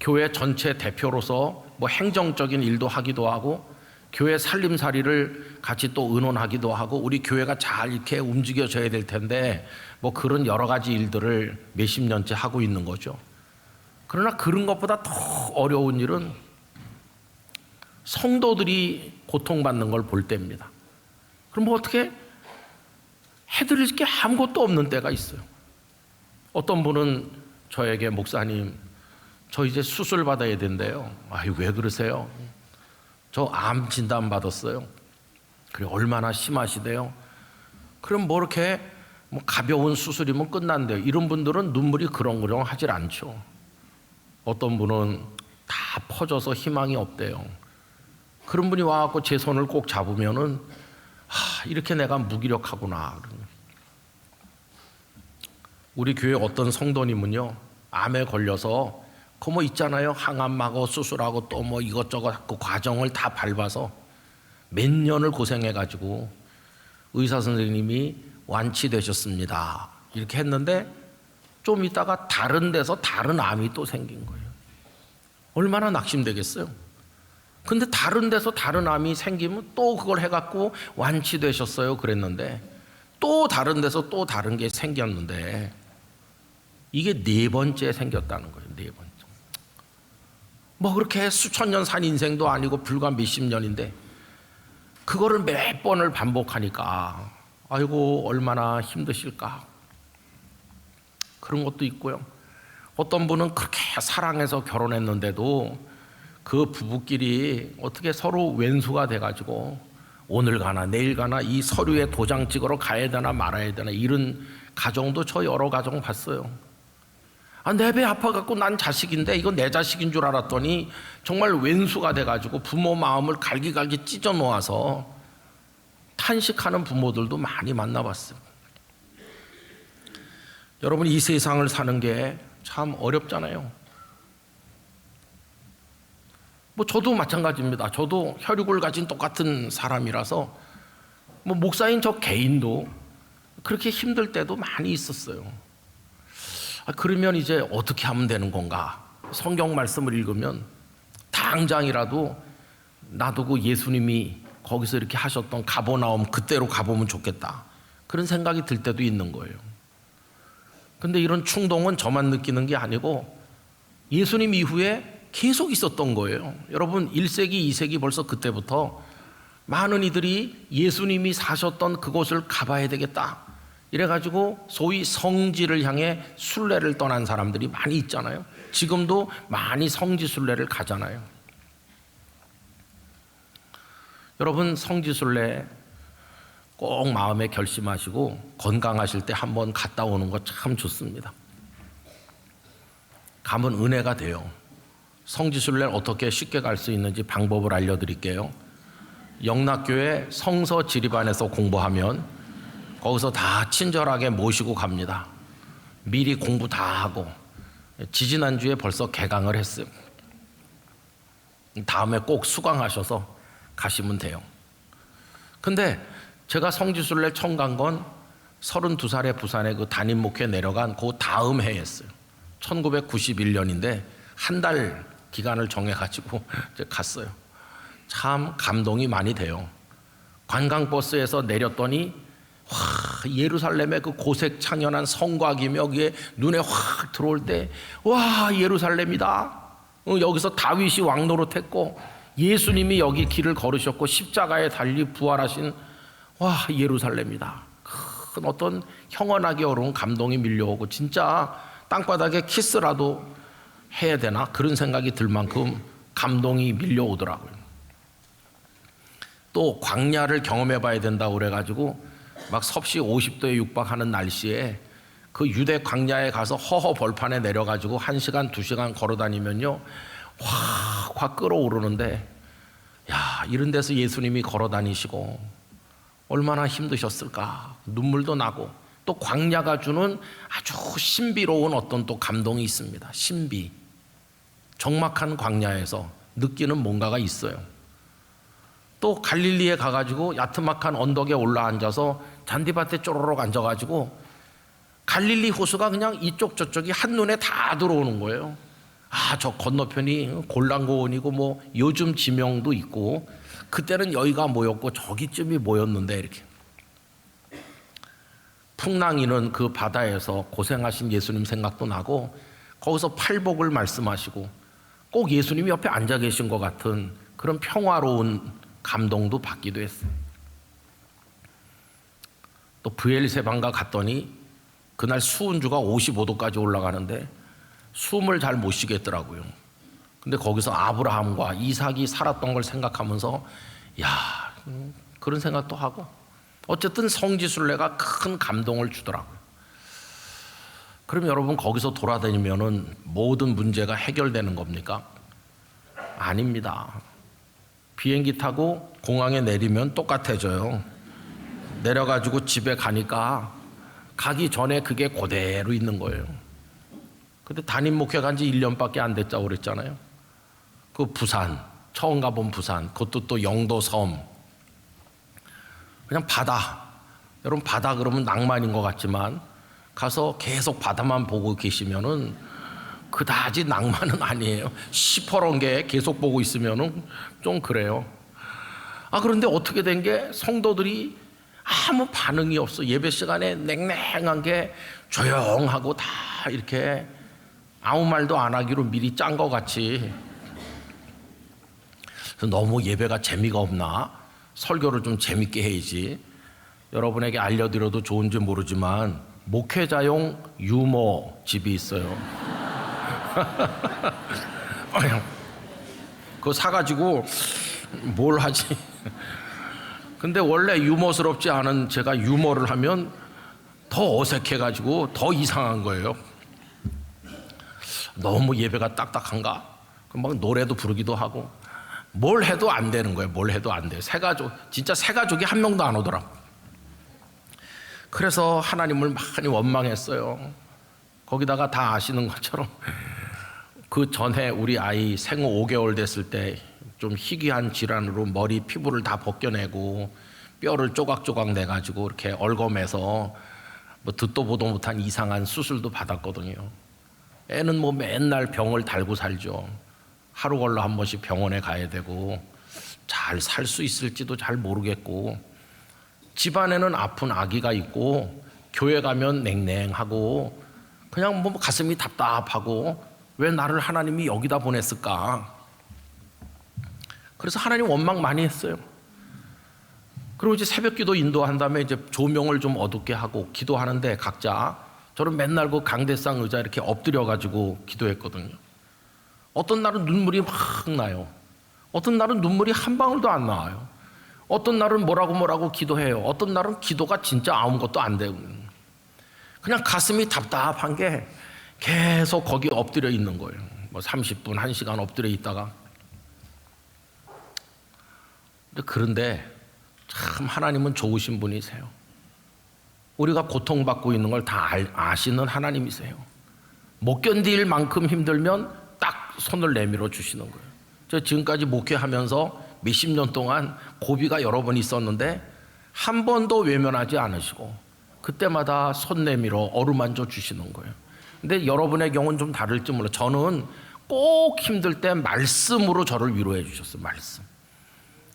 교회 전체 대표로서 뭐 행정적인 일도 하기도 하고, 교회 살림살이를 같이 또 의논하기도 하고, 우리 교회가 잘 이렇게 움직여져야 될 텐데 뭐 그런 여러 가지 일들을 몇십 년째 하고 있는 거죠. 그러나 그런 것보다 더 어려운 일은 성도들이 고통받는 걸 볼 때입니다. 그럼 뭐 어떻게 해드릴 게 아무것도 없는 때가 있어요. 어떤 분은 저에게, 목사님, 저 이제 수술 받아야 된대요. 아유, 왜 그러세요? 저 암 진단 받았어요. 그래, 얼마나 심하시대요? 그럼 뭐 이렇게 뭐 가벼운 수술이면 끝난대요. 이런 분들은 눈물이 그렁그렁 하질 않죠. 어떤 분은 다 퍼져서 희망이 없대요. 그런 분이 와갖고 제 손을 꼭 잡으면은 이렇게 내가 무기력하구나. 우리 교회 어떤 성도님은요, 암에 걸려서 그 뭐 있잖아요, 항암하고 수술하고 또 뭐 이것저것 그 과정을 다 밟아서 몇 년을 고생해가지고 의사 선생님이 완치되셨습니다 이렇게 했는데, 좀 있다가 다른 데서 다른 암이 또 생긴 거예요. 얼마나 낙심되겠어요. 근데 다른 데서 다른 암이 생기면 또 그걸 해갖고 완치되셨어요 그랬는데, 또 다른 데서 또 다른 게 생겼는데, 이게 4번째 생겼다는 거예요. 4번째. 뭐 그렇게 수천 년 산 인생도 아니고 불과 몇십 년인데 그거를 몇 번을 반복하니까 아이고 얼마나 힘드실까. 그런 것도 있고요. 어떤 분은 그렇게 사랑해서 결혼했는데도 그 부부끼리 어떻게 서로 왼수가 돼가지고 오늘 가나 내일 가나 이 서류에 도장 찍으러 가야 되나 말아야 되나, 이런 가정도 저 여러 가정 봤어요. 내 배 아파갖고 난 자식인데 이거 내 자식인 줄 알았더니 정말 왼수가 돼가지고 부모 마음을 갈기갈기 찢어 놓아서 탄식하는 부모들도 많이 만나봤어요. 여러분, 이 세상을 사는 게 참 어렵잖아요. 뭐 저도 마찬가지입니다. 저도 혈육을 가진 똑같은 사람이라서 뭐 목사인 저 개인도 그렇게 힘들 때도 많이 있었어요. 그러면 이제 어떻게 하면 되는 건가? 성경 말씀을 읽으면 당장이라도 나도 그 예수님이 거기서 이렇게 하셨던 가버나움 그때로 가보면 좋겠다, 그런 생각이 들 때도 있는 거예요. 근데 이런 충동은 저만 느끼는 게 아니고 예수님 이후에 계속 있었던 거예요. 여러분, 1세기, 2세기 벌써 그때부터 많은 이들이 예수님이 사셨던 그곳을 가봐야 되겠다 이래가지고 소위 성지를 향해 순례를 떠난 사람들이 많이 있잖아요. 지금도 많이 성지 순례를 가잖아요. 여러분, 성지 순례 꼭 마음에 결심하시고 건강하실 때 한번 갔다 오는 거 참 좋습니다. 가면 은혜가 돼요. 성지 순례를 어떻게 쉽게 갈 수 있는지 방법을 알려드릴게요. 영락교회 성서 지리반에서 공부하면 거기서 다 친절하게 모시고 갑니다. 미리 공부 다 하고 지지난주에 벌써 개강을 했어요. 다음에 꼭 수강하셔서 가시면 돼요. 근데 제가 성지순례 처음 간 건 32살에 부산에 그 담임 목회 내려간 그 다음 해였어요. 1991년인데 한 달 기간을 정해가지고 갔어요. 참 감동이 많이 돼요. 관광버스에서 내렸더니 와, 예루살렘의 그 고색 창연한 성곽이며 여기에 눈에 확 들어올 때 와, 예루살렘이다. 여기서 다윗이 왕 노릇했고 예수님이 여기 길을 걸으셨고 십자가에 달리 부활하신 와, 예루살렘이다. 큰 어떤 형언하기 어려운 감동이 밀려오고 진짜 땅바닥에 키스라도 해야 되나 그런 생각이 들 만큼 감동이 밀려오더라고요. 또 광야를 경험해 봐야 된다고 그래가지고 막 섭씨 50도에 육박하는 날씨에 그 유대 광야에 가서 허허 벌판에 내려가지고 1시간 2시간 걸어다니면요 확 끌어오르는데 야, 이런 데서 예수님이 걸어다니시고 얼마나 힘드셨을까. 눈물도 나고 또 광야가 주는 아주 신비로운 어떤 또 감동이 있습니다. 신비. 적막한 광야에서 느끼는 뭔가가 있어요. 또 갈릴리에 가가지고 야트막한 언덕에 올라앉아서 잔디밭에 쪼르륵 앉아가지고 갈릴리 호수가 그냥 이쪽 저쪽이 한눈에 다 들어오는 거예요. 아, 저 건너편이 골란고원이고 뭐 요즘 지명도 있고 그때는 여기가 모였고 저기쯤이 모였는데 이렇게 풍랑이는 그 바다에서 고생하신 예수님 생각도 나고 거기서 팔복을 말씀하시고 꼭 예수님이 옆에 앉아 계신 것 같은 그런 평화로운 감동도 받기도 했어요. 또 브엘세반가 갔더니 그날 수은주가 55도까지 올라가는데 숨을 잘 못 쉬겠더라고요. 근데 거기서 아브라함과 이삭이 살았던 걸 생각하면서 야, 그런 생각도 하고 어쨌든 성지순례가 큰 감동을 주더라고요. 그럼 여러분 거기서 돌아다니면은 모든 문제가 해결되는 겁니까? 아닙니다. 비행기 타고 공항에 내리면 똑같아져요. 내려가지고 집에 가니까 가기 전에 그게 그대로 있는 거예요. 근데 담임 목회 간 지 1년밖에 안 됐다고 그랬잖아요. 그 부산, 처음 가본 부산, 그것도 또 영도 섬. 그냥 바다. 여러분 바다 그러면 낭만인 것 같지만 가서 계속 바다만 보고 계시면은 그다지 낭만은 아니에요. 시퍼런 게 계속 보고 있으면은 좀 그래요. 아, 그런데 어떻게 된 게 성도들이 아무 반응이 없어. 예배 시간에 냉랭한 게 조용하고 다 이렇게 아무 말도 안 하기로 미리 짠 것 같이. 너무 예배가 재미가 없나? 설교를 좀 재밌게 해야지. 여러분에게 알려드려도 좋은지 모르지만 목회자용 유머 집이 있어요. 그거 사가지고 뭘 하지? 근데 원래 유머스럽지 않은 제가 유머를 하면 더 어색해가지고 더 이상한 거예요. 너무 예배가 딱딱한가? 막 노래도 부르기도 하고 뭘 해도 안 되는 거예요. 뭘 해도 안 돼요. 진짜 새 가족이 한 명도 안 오더라고. 그래서 하나님을 많이 원망했어요. 거기다가 다 아시는 것처럼 그 전에 우리 아이 생후 5개월 됐을 때 좀 희귀한 질환으로 머리 피부를 다 벗겨내고 뼈를 조각조각 내가지고 이렇게 얽어매서 뭐 듣도 보도 못한 이상한 수술도 받았거든요. 애는 뭐 맨날 병을 달고 살죠. 하루 걸러 한 번씩 병원에 가야 되고 잘 살 수 있을지도 잘 모르겠고 집안에는 아픈 아기가 있고 교회 가면 냉랭하고 그냥 뭐 가슴이 답답하고 왜 나를 하나님이 여기다 보냈을까? 그래서 하나님 원망 많이 했어요. 그리고 이제 새벽기도 인도한 다음에 이제 조명을 좀 어둡게 하고 기도하는데 각자 저는 맨날 그 강대상 의자 이렇게 엎드려 가지고 기도했거든요. 어떤 날은 눈물이 막 나요. 어떤 날은 눈물이 한 방울도 안 나와요. 어떤 날은 뭐라고 기도해요. 어떤 날은 기도가 진짜 아무것도 안 되고 그냥 가슴이 답답한 게 계속 거기 엎드려 있는 거예요. 뭐 30분, 1시간 엎드려 있다가 그런데 참 하나님은 좋으신 분이세요. 우리가 고통받고 있는 걸 다 아시는 하나님이세요. 못 견딜 만큼 힘들면 딱 손을 내밀어 주시는 거예요. 저 지금까지 목회하면서 몇십 년 동안 고비가 여러 번 있었는데 한 번도 외면하지 않으시고 그때마다 손 내밀어 어루만져 주시는 거예요. 근데 여러분의 경우는 좀 다를지 몰라요. 저는 꼭 힘들 때 말씀으로 저를 위로해 주셨어요. 말씀.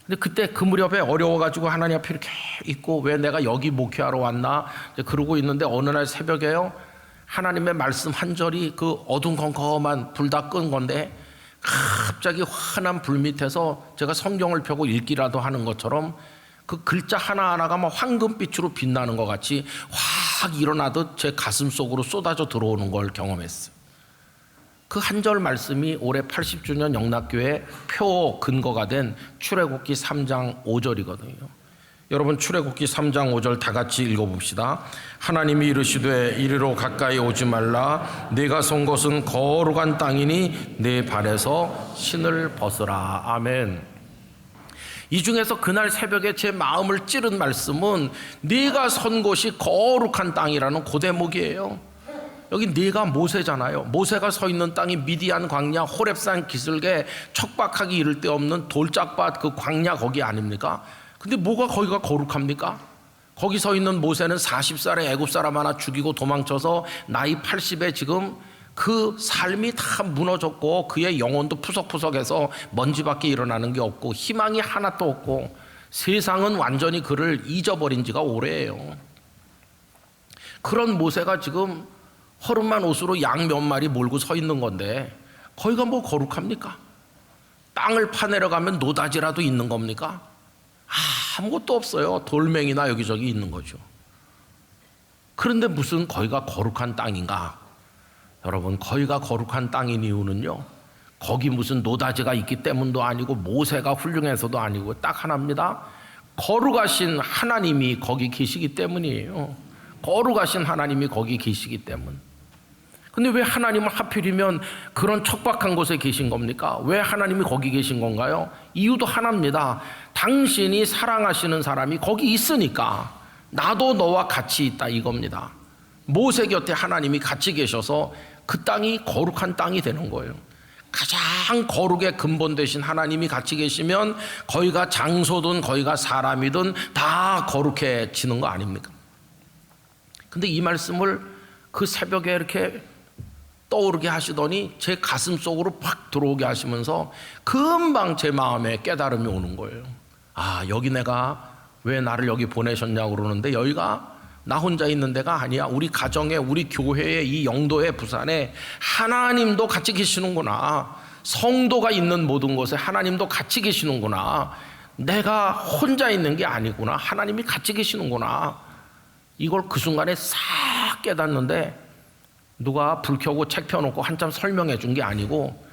근데 그때 그 무렵에 어려워가지고 하나님 앞에 이렇게 있고 왜 내가 여기 목회하러 왔나 그러고 있는데 어느 날 새벽에요, 하나님의 말씀 한 절이 그 어둠컴컴한 불 다 끈 건데 갑자기 환한 불 밑에서 제가 성경을 펴고 읽기라도 하는 것처럼 그 글자 하나하나가 막 황금빛으로 빛나는 것 같이 확 일어나듯 제 가슴 속으로 쏟아져 들어오는 걸 경험했어요. 그 한 절 말씀이 올해 80주년 영락교회 표 근거가 된 출애굽기 3장 5절이거든요. 여러분 출애굽기 3장 5절 다 같이 읽어봅시다. 하나님이 이르시되 이리로 가까이 오지 말라. 네가 선 곳은 거룩한 땅이니 네 발에서 신을 벗으라. 아멘. 이 중에서 그날 새벽에 제 마음을 찌른 말씀은 네가 선 곳이 거룩한 땅이라는 그 대목이에요. 여기 네가 모세잖아요. 모세가 서 있는 땅이 미디안 광야 호렙산 기슭에 척박하기 이를 데 없는 돌짝밭 그 광야 거기 아닙니까? 근데 뭐가 거기가 거룩합니까? 거기 서 있는 모세는 40살에 애굽 사람 하나 죽이고 도망쳐서 나이 80에 지금 그 삶이 다 무너졌고 그의 영혼도 푸석푸석해서 먼지밖에 일어나는 게 없고 희망이 하나도 없고 세상은 완전히 그를 잊어버린 지가 오래예요. 그런 모세가 지금 허름한 옷으로 양 몇 마리 몰고 서 있는 건데 거기가 뭐 거룩합니까? 땅을 파내려가면 노다지라도 있는 겁니까? 아무것도 없어요. 돌멩이나 여기저기 있는 거죠. 그런데 무슨 거기가 거룩한 땅인가? 여러분 거기가 거룩한 땅인 이유는요, 거기 무슨 노다지가 있기 때문도 아니고 모세가 훌륭해서도 아니고 딱 하나입니다. 거룩하신 하나님이 거기 계시기 때문이에요. 거룩하신 하나님이 거기 계시기 때문. 근데 왜 하나님은 하필이면 그런 척박한 곳에 계신 겁니까? 왜 하나님이 거기 계신 건가요? 이유도 하나입니다. 당신이 사랑하시는 사람이 거기 있으니까 나도 너와 같이 있다 이겁니다. 모세 곁에 하나님이 같이 계셔서 그 땅이 거룩한 땅이 되는 거예요. 가장 거룩의 근본 되신 하나님이 같이 계시면 거기가 장소든 거기가 사람이든 다 거룩해지는 거 아닙니까? 근데 이 말씀을 그 새벽에 이렇게 떠오르게 하시더니 제 가슴 속으로 팍 들어오게 하시면서 금방 제 마음에 깨달음이 오는 거예요. 아, 여기 내가 왜 나를 여기 보내셨냐고 그러는데 여기가 나 혼자 있는 데가 아니야. 우리 가정에, 우리 교회에, 이 영도에, 부산에 하나님도 같이 계시는구나. 성도가 있는 모든 곳에 하나님도 같이 계시는구나. 내가 혼자 있는 게 아니구나. 하나님이 같이 계시는구나. 이걸 그 순간에 싹 깨닫는데 누가 불 켜고 책 펴놓고 한참 설명해 준 게 아니고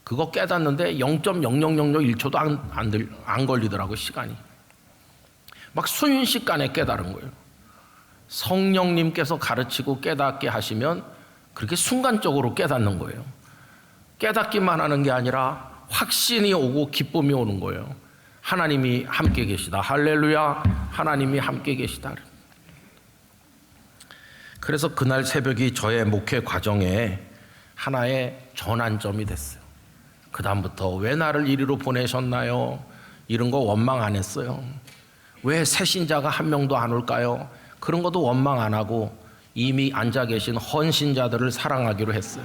그거 깨닫는데 0.0001초도 안 걸리더라고요. 시간이 막 순식간에 깨달은 거예요. 성령님께서 가르치고 깨닫게 하시면 그렇게 순간적으로 깨닫는 거예요. 깨닫기만 하는 게 아니라 확신이 오고 기쁨이 오는 거예요. 하나님이 함께 계시다. 할렐루야. 하나님이 함께 계시다. 그래서 그날 새벽이 저의 목회 과정에 하나의 전환점이 됐어요. 그 다음부터 왜 나를 이리로 보내셨나요? 이런 거 원망 안 했어요. 왜 새신자가 한 명도 안 올까요? 그런 것도 원망 안 하고 이미 앉아 계신 헌신자들을 사랑하기로 했어요.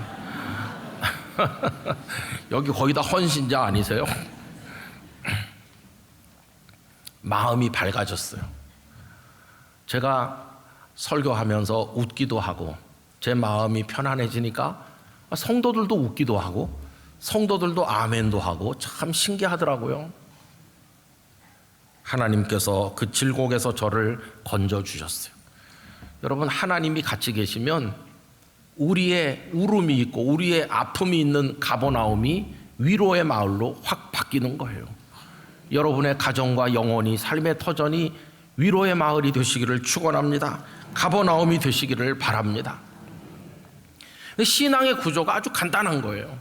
여기 거의 다 헌신자 아니세요? 마음이 밝아졌어요. 제가 설교하면서 웃기도 하고 제 마음이 편안해지니까 성도들도 웃기도 하고 성도들도 아멘도 하고 참 신기하더라고요. 하나님께서 그 질곡에서 저를 건져주셨어요. 여러분, 하나님이 같이 계시면 우리의 울음이 있고 우리의 아픔이 있는 가버나움이 위로의 마을로 확 바뀌는 거예요. 여러분의 가정과 영혼이, 삶의 터전이 위로의 마을이 되시기를 축원합니다. 가버나움이 되시기를 바랍니다. 신앙의 구조가 아주 간단한 거예요.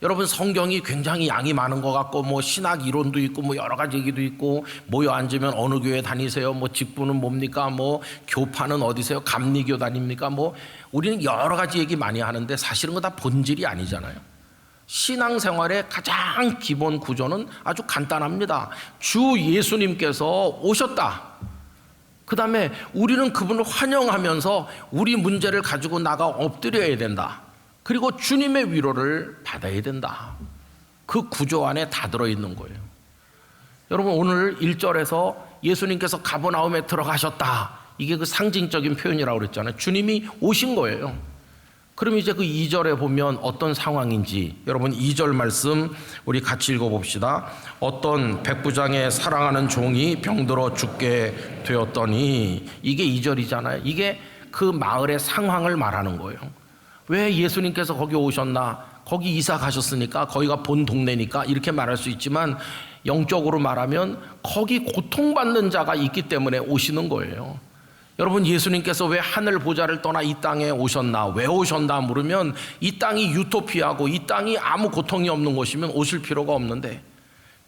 여러분 성경이 굉장히 양이 많은 것 같고 뭐 신학 이론도 있고 뭐 여러 가지 얘기도 있고 모여 앉으면 어느 교회 다니세요? 뭐 직분은 뭡니까? 뭐 교파는 어디세요? 감리교 다닙니까? 뭐 우리는 여러 가지 얘기 많이 하는데 사실은 그거 다 본질이 아니잖아요. 신앙생활의 가장 기본 구조는 아주 간단합니다. 주 예수님께서 오셨다. 그 다음에 우리는 그분을 환영하면서 우리 문제를 가지고 나가 엎드려야 된다. 그리고 주님의 위로를 받아야 된다. 그 구조 안에 다 들어있는 거예요. 여러분 오늘 1절에서 예수님께서 가버나움에 들어가셨다. 이게 그 상징적인 표현이라고 그랬잖아요. 주님이 오신 거예요. 그럼 이제 그 2절에 보면 어떤 상황인지 여러분 2절 말씀 우리 같이 읽어봅시다. 어떤 백부장의 사랑하는 종이 병들어 죽게 되었더니, 이게 2절이잖아요. 이게 그 마을의 상황을 말하는 거예요. 왜 예수님께서 거기 오셨나? 거기 이사 가셨으니까, 거기가 본 동네니까 이렇게 말할 수 있지만 영적으로 말하면 거기 고통받는 자가 있기 때문에 오시는 거예요. 여러분 예수님께서 왜 하늘 보좌를 떠나 이 땅에 오셨나? 왜 오셨나 물으면 이 땅이 유토피아고 이 땅이 아무 고통이 없는 곳이면 오실 필요가 없는데,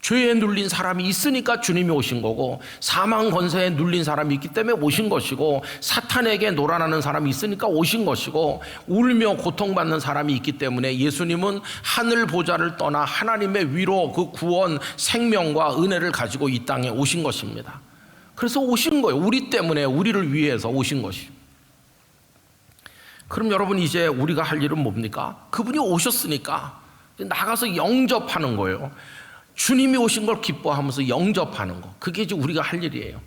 죄에 눌린 사람이 있으니까 주님이 오신 거고, 사망 권세에 눌린 사람이 있기 때문에 오신 것이고, 사탄에게 놀아나는 사람이 있으니까 오신 것이고, 울며 고통받는 사람이 있기 때문에 예수님은 하늘 보좌를 떠나 하나님의 위로, 그 구원, 생명과 은혜를 가지고 이 땅에 오신 것입니다. 그래서 오신 거예요. 우리 때문에, 우리를 위해서 오신 것이. 그럼 여러분 이제 우리가 할 일은 뭡니까? 그분이 오셨으니까 나가서 영접하는 거예요. 주님이 오신 걸 기뻐하면서 영접하는 거. 그게 이제 우리가 할 일이에요.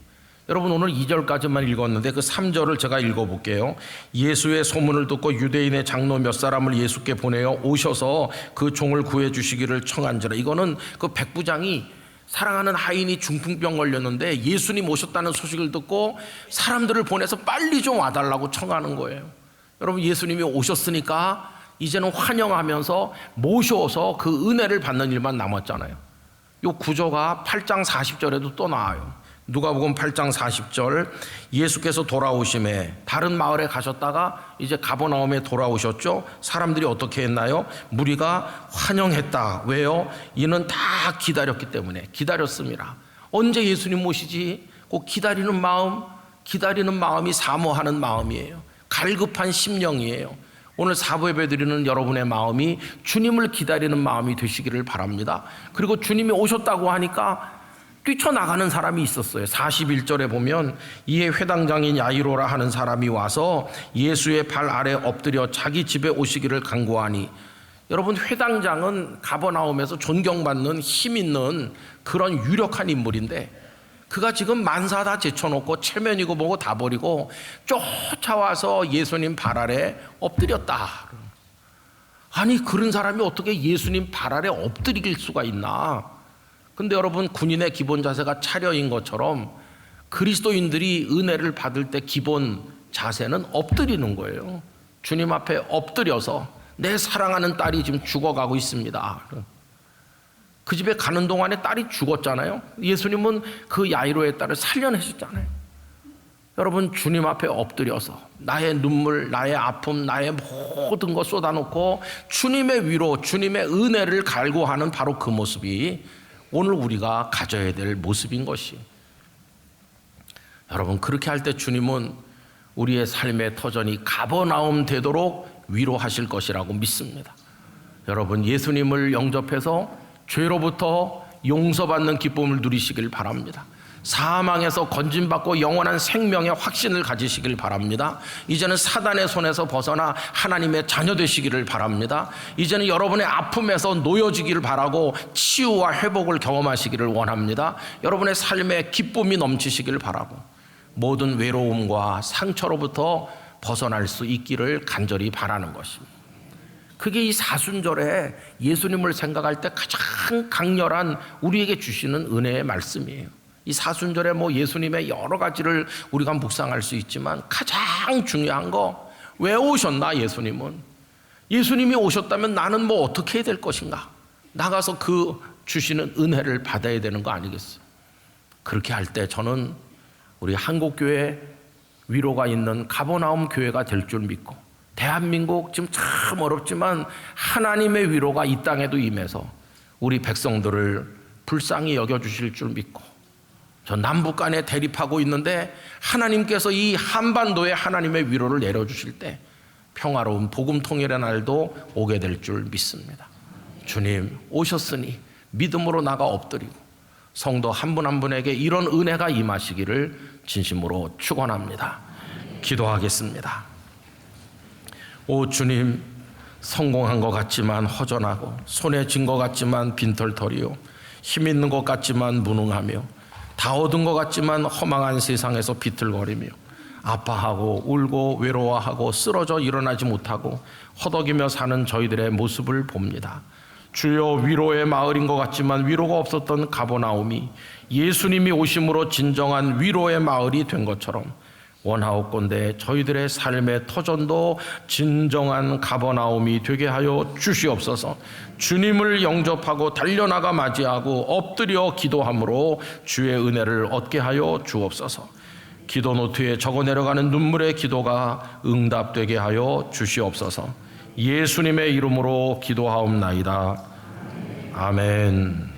여러분 오늘 2절까지만 읽었는데 그 3절을 제가 읽어볼게요. 예수의 소문을 듣고 유대인의 장로 몇 사람을 예수께 보내어 오셔서 그 종을 구해 주시기를 청한지라. 이거는 그 백부장이 사랑하는 하인이 중풍병 걸렸는데 예수님 오셨다는 소식을 듣고 사람들을 보내서 빨리 좀 와달라고 청하는 거예요. 여러분 예수님이 오셨으니까 이제는 환영하면서 모셔서 그 은혜를 받는 일만 남았잖아요. 이 구조가 8장 40절에도 또 나와요. 누가복음 8장 40절, 예수께서 돌아오심에 다른 마을에 가셨다가 이제 가버나움에 돌아오셨죠. 사람들이 어떻게 했나요? 무리가 환영했다. 왜요? 이는 다 기다렸기 때문에. 기다렸습니다. 언제 예수님 오시지? 꼭 기다리는 마음이 사모하는 마음이에요. 갈급한 심령이에요. 오늘 사부 예배 드리는 여러분의 마음이 주님을 기다리는 마음이 되시기를 바랍니다. 그리고 주님이 오셨다고 하니까 뛰쳐나가는 사람이 있었어요. 41절에 보면 이에 회당장인 야이로라 하는 사람이 와서 예수의 발 아래 엎드려 자기 집에 오시기를 간구하니. 여러분 회당장은 가버나움에서 존경받는 힘 있는 그런 유력한 인물인데, 그가 지금 만사 다 제쳐놓고 체면이고 뭐고 다 버리고 쫓아와서 예수님 발 아래 엎드렸다. 아니 그런 사람이 어떻게 예수님 발 아래 엎드릴 수가 있나? 근데 여러분 군인의 기본 자세가 차려인 것처럼 그리스도인들이 은혜를 받을 때 기본 자세는 엎드리는 거예요. 주님 앞에 엎드려서 내 사랑하는 딸이 지금 죽어가고 있습니다. 그 집에 가는 동안에 딸이 죽었잖아요. 예수님은 그 야이로의 딸을 살려내셨잖아요. 여러분 주님 앞에 엎드려서 나의 눈물, 나의 아픔, 나의 모든 것 쏟아놓고 주님의 위로, 주님의 은혜를 갈구하는 바로 그 모습이 오늘 우리가 가져야 될 모습인 것이. 여러분 그렇게 할 때 주님은 우리의 삶의 터전이 가버나움 되도록 위로하실 것이라고 믿습니다. 여러분 예수님을 영접해서 죄로부터 용서받는 기쁨을 누리시길 바랍니다. 사망에서 건진받고 영원한 생명의 확신을 가지시길 바랍니다. 이제는 사단의 손에서 벗어나 하나님의 자녀 되시기를 바랍니다. 이제는 여러분의 아픔에서 놓여지기를 바라고 치유와 회복을 경험하시기를 원합니다. 여러분의 삶에 기쁨이 넘치시기를 바라고 모든 외로움과 상처로부터 벗어날 수 있기를 간절히 바라는 것입니다. 그게 이 사순절에 예수님을 생각할 때 가장 강렬한 우리에게 주시는 은혜의 말씀이에요. 이 사순절에 뭐 예수님의 여러 가지를 우리가 묵상할 수 있지만 가장 중요한 거, 왜 오셨나 예수님은? 예수님이 오셨다면 나는 뭐 어떻게 해야 될 것인가? 나가서 그 주시는 은혜를 받아야 되는 거 아니겠어요? 그렇게 할 때 저는 우리 한국교회 위로가 있는 가버나움 교회가 될 줄 믿고 대한민국 지금 참 어렵지만 하나님의 위로가 이 땅에도 임해서 우리 백성들을 불쌍히 여겨주실 줄 믿고, 저 남북 간에 대립하고 있는데 하나님께서 이 한반도에 하나님의 위로를 내려주실 때 평화로운 복음 통일의 날도 오게 될 줄 믿습니다. 주님 오셨으니 믿음으로 나가 엎드리고 성도 한 분 한 분에게 이런 은혜가 임하시기를 진심으로 축원합니다. 기도하겠습니다. 오 주님, 성공한 것 같지만 허전하고 손에 쥔 것 같지만 빈털터리요, 힘 있는 것 같지만 무능하며 다 얻은 것 같지만 허망한 세상에서 비틀거리며 아파하고 울고 외로워하고 쓰러져 일어나지 못하고 허덕이며 사는 저희들의 모습을 봅니다. 주여, 위로의 마을인 것 같지만 위로가 없었던 가버나움이 예수님이 오심으로 진정한 위로의 마을이 된 것처럼 원하옵건대 저희들의 삶의 터전도 진정한 가버나움이 되게 하여 주시옵소서. 주님을 영접하고 달려나가 맞이하고 엎드려 기도함으로 주의 은혜를 얻게 하여 주옵소서. 기도 노트에 적어 내려가는 눈물의 기도가 응답되게 하여 주시옵소서. 예수님의 이름으로 기도하옵나이다. 아멘.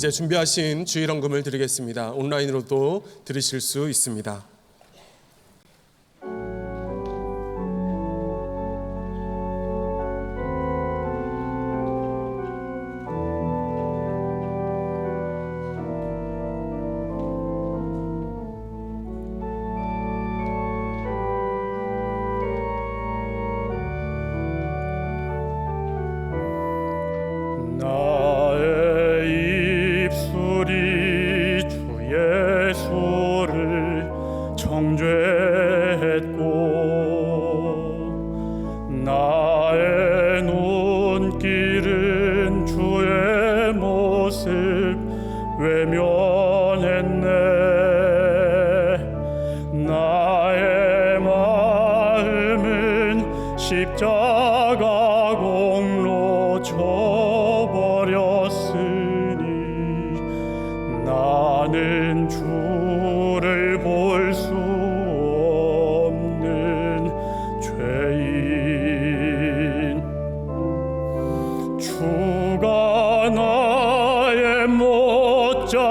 이제 준비하신 주일헌금을 드리겠습니다. 온라인으로도 들으실 수 있습니다. 모습 외면했네. 나의 마음은 십자가 공로 쳐버렸으니 나는 주를 볼 수 없는 죄인. 주가 나의 못자국과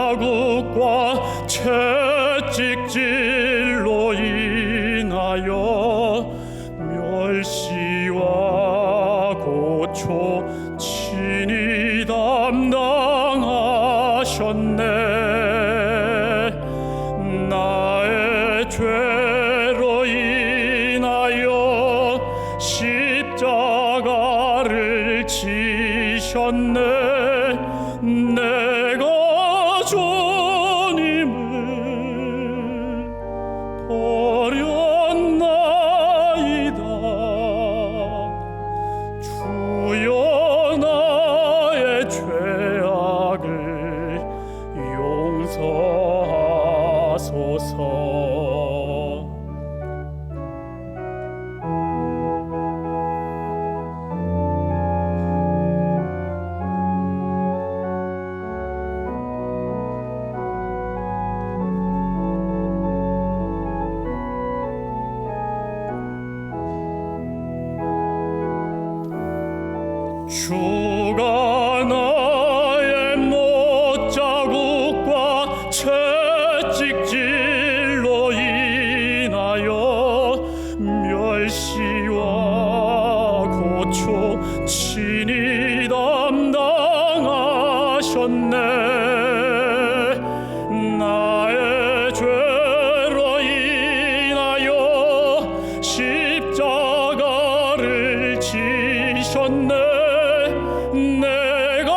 채찍질로 인하여 멸시와 고초 친히 담당하셨네. 나의 죄로 인하여 십자가를 지셨네. 내가 주님을 버렸나이다. 주여 나의 죄악을 용서하소서. 주가 나의 못자국과 채찍질로 인하여 멸시와 고초 친히 담당하셨네. 나의 죄로 인하여 십자가를 지셨네. 내가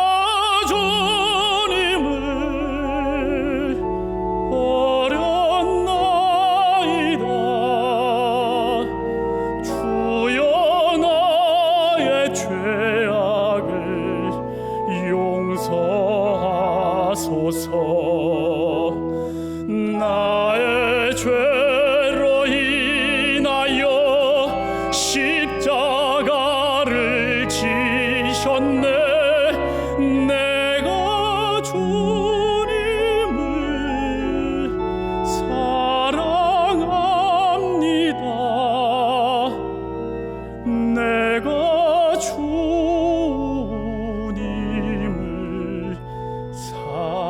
주님을 버렸나이다. 주여 나의 죄악을 용서하소서. 나의 죄로 인하여 십자가를 지셨네. 내가 주님을 사랑합니다. 내가 주님을 사랑합니다.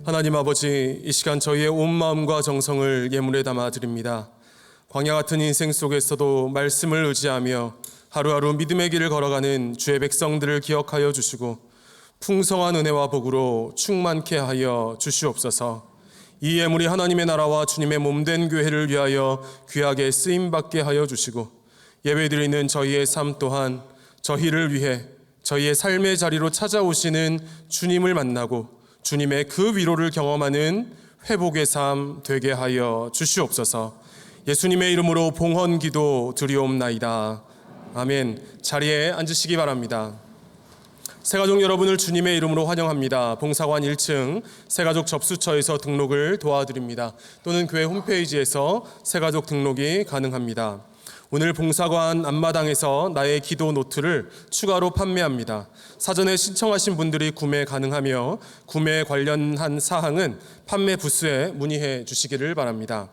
하나님 아버지, 이 시간 저희의 온 마음과 정성을 예물에 담아 드립니다. 광야 같은 인생 속에서도 말씀을 의지하며 하루하루 믿음의 길을 걸어가는 주의 백성들을 기억하여 주시고 풍성한 은혜와 복으로 충만케 하여 주시옵소서. 이 예물이 하나님의 나라와 주님의 몸된 교회를 위하여 귀하게 쓰임받게 하여 주시고 예배드리는 저희의 삶 또한 저희를 위해 저희의 삶의 자리로 찾아오시는 주님을 만나고 주님의 그 위로를 경험하는 회복의 삶 되게 하여 주시옵소서. 예수님의 이름으로 봉헌 기도 드리옵나이다. 아멘. 자리에 앉으시기 바랍니다. 새가족 여러분을 주님의 이름으로 환영합니다. 봉사관 1층 새가족 접수처에서 등록을 도와드립니다. 또는 교회 홈페이지에서 새가족 등록이 가능합니다. 오늘 봉사관 앞마당에서 나의 기도 노트를 추가로 판매합니다. 사전에 신청하신 분들이 구매 가능하며 구매 관련한 사항은 판매 부스에 문의해 주시기를 바랍니다.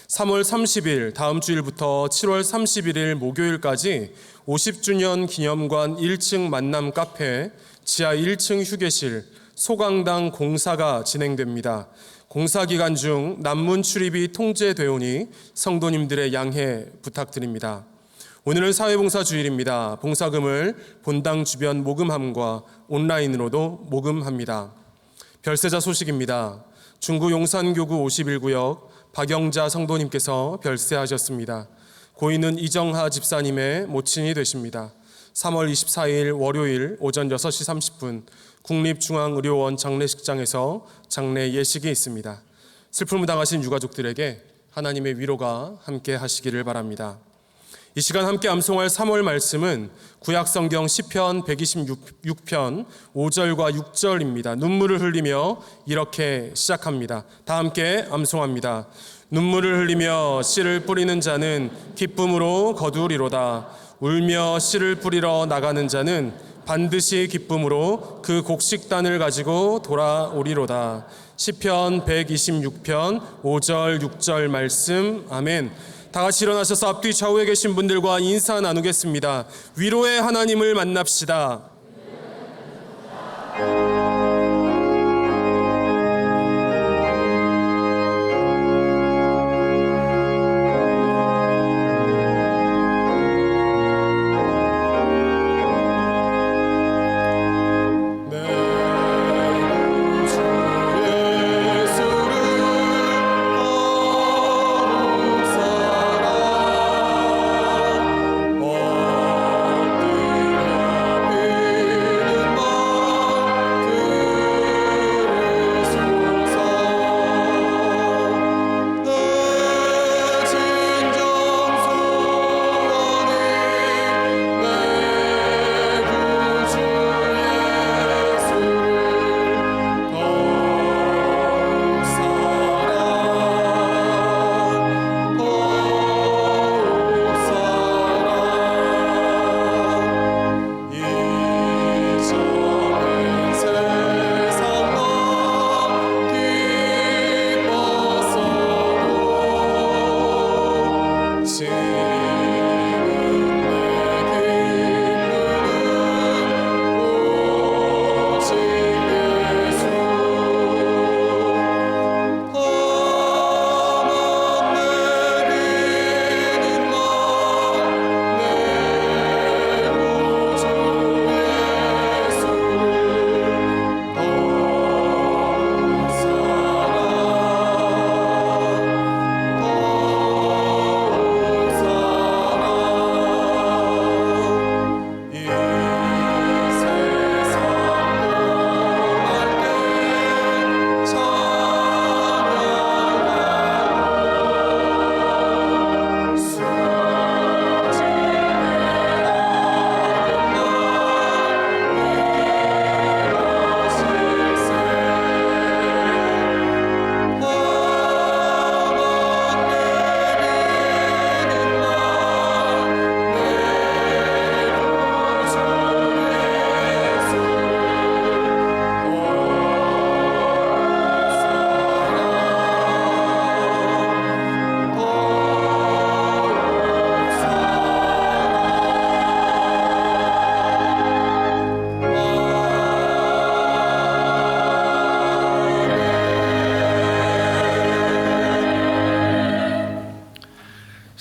3월 30일 다음 주일부터 7월 31일 목요일까지 50주년 기념관 1층 만남 카페, 지하 1층 휴게실, 소강당 공사가 진행됩니다. 공사 기간 중 난문 출입이 통제되오니 성도님들의 양해 부탁드립니다. 오늘은 사회봉사 주일입니다. 봉사금을 본당 주변 모금함과 온라인으로도 모금합니다. 별세자 소식입니다. 중구 용산교구 51구역 박영자 성도님께서 별세하셨습니다. 고인은 이정하 집사님의 모친이 되십니다. 3월 24일 월요일 오전 6시 30분 국립중앙의료원 장례식장에서 장례 예식이 있습니다. 슬픔을 당하신 유가족들에게 하나님의 위로가 함께 하시기를 바랍니다. 이 시간 함께 암송할 3월 말씀은 구약성경 시편 126편 5절과 6절입니다. 눈물을 흘리며 이렇게 시작합니다. 다 함께 암송합니다. 눈물을 흘리며 씨를 뿌리는 자는 기쁨으로 거두리로다. 울며 씨를 뿌리러 나가는 자는 반드시 기쁨으로 그 곡식단을 가지고 돌아오리로다. 시편 126편 5절 6절 말씀. 아멘. 다 같이 일어나셔서 앞뒤 좌우에 계신 분들과 인사 나누겠습니다. 위로의 하나님을 만납시다.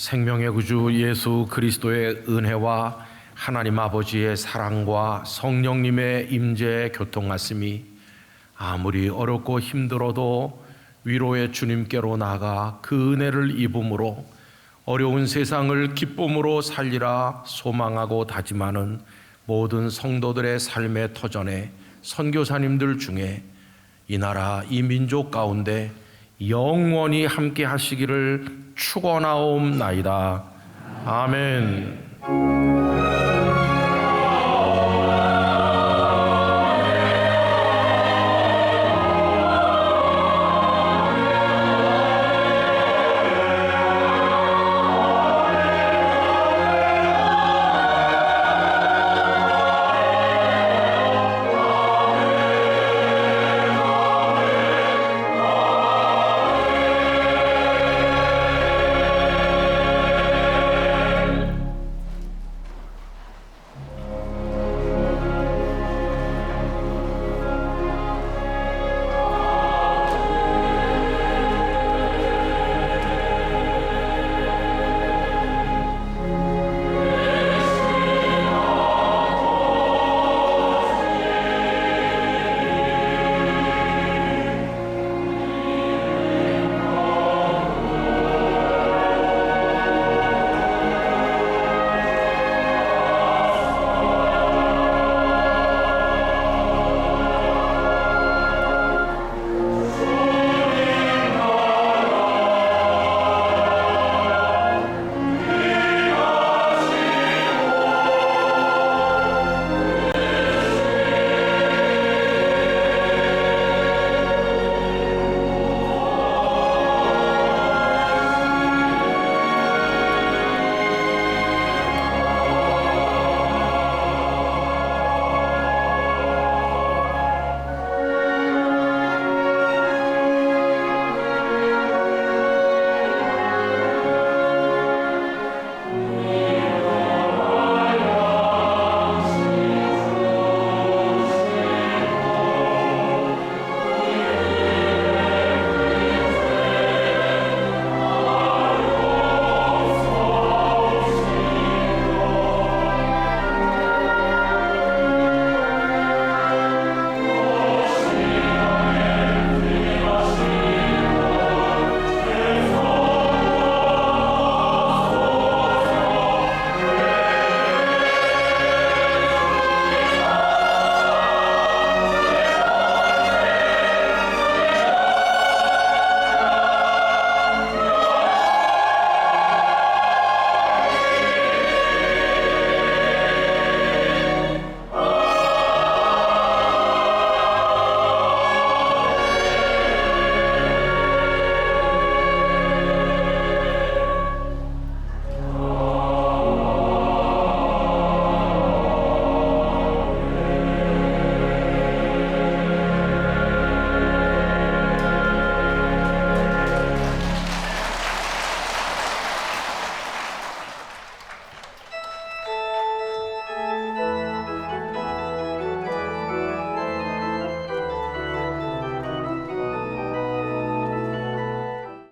생명의 구주 예수 그리스도의 은혜와 하나님 아버지의 사랑과 성령님의 임재의 교통하심이 아무리 어렵고 힘들어도 위로의 주님께로 나가 그 은혜를 입음으로 어려운 세상을 기쁨으로 살리라 소망하고 다짐하는 모든 성도들의 삶의 터전에 선교사님들 중에 이 나라 이 민족 가운데 영원히 함께 하시기를 축원하옵나이다. 아멘.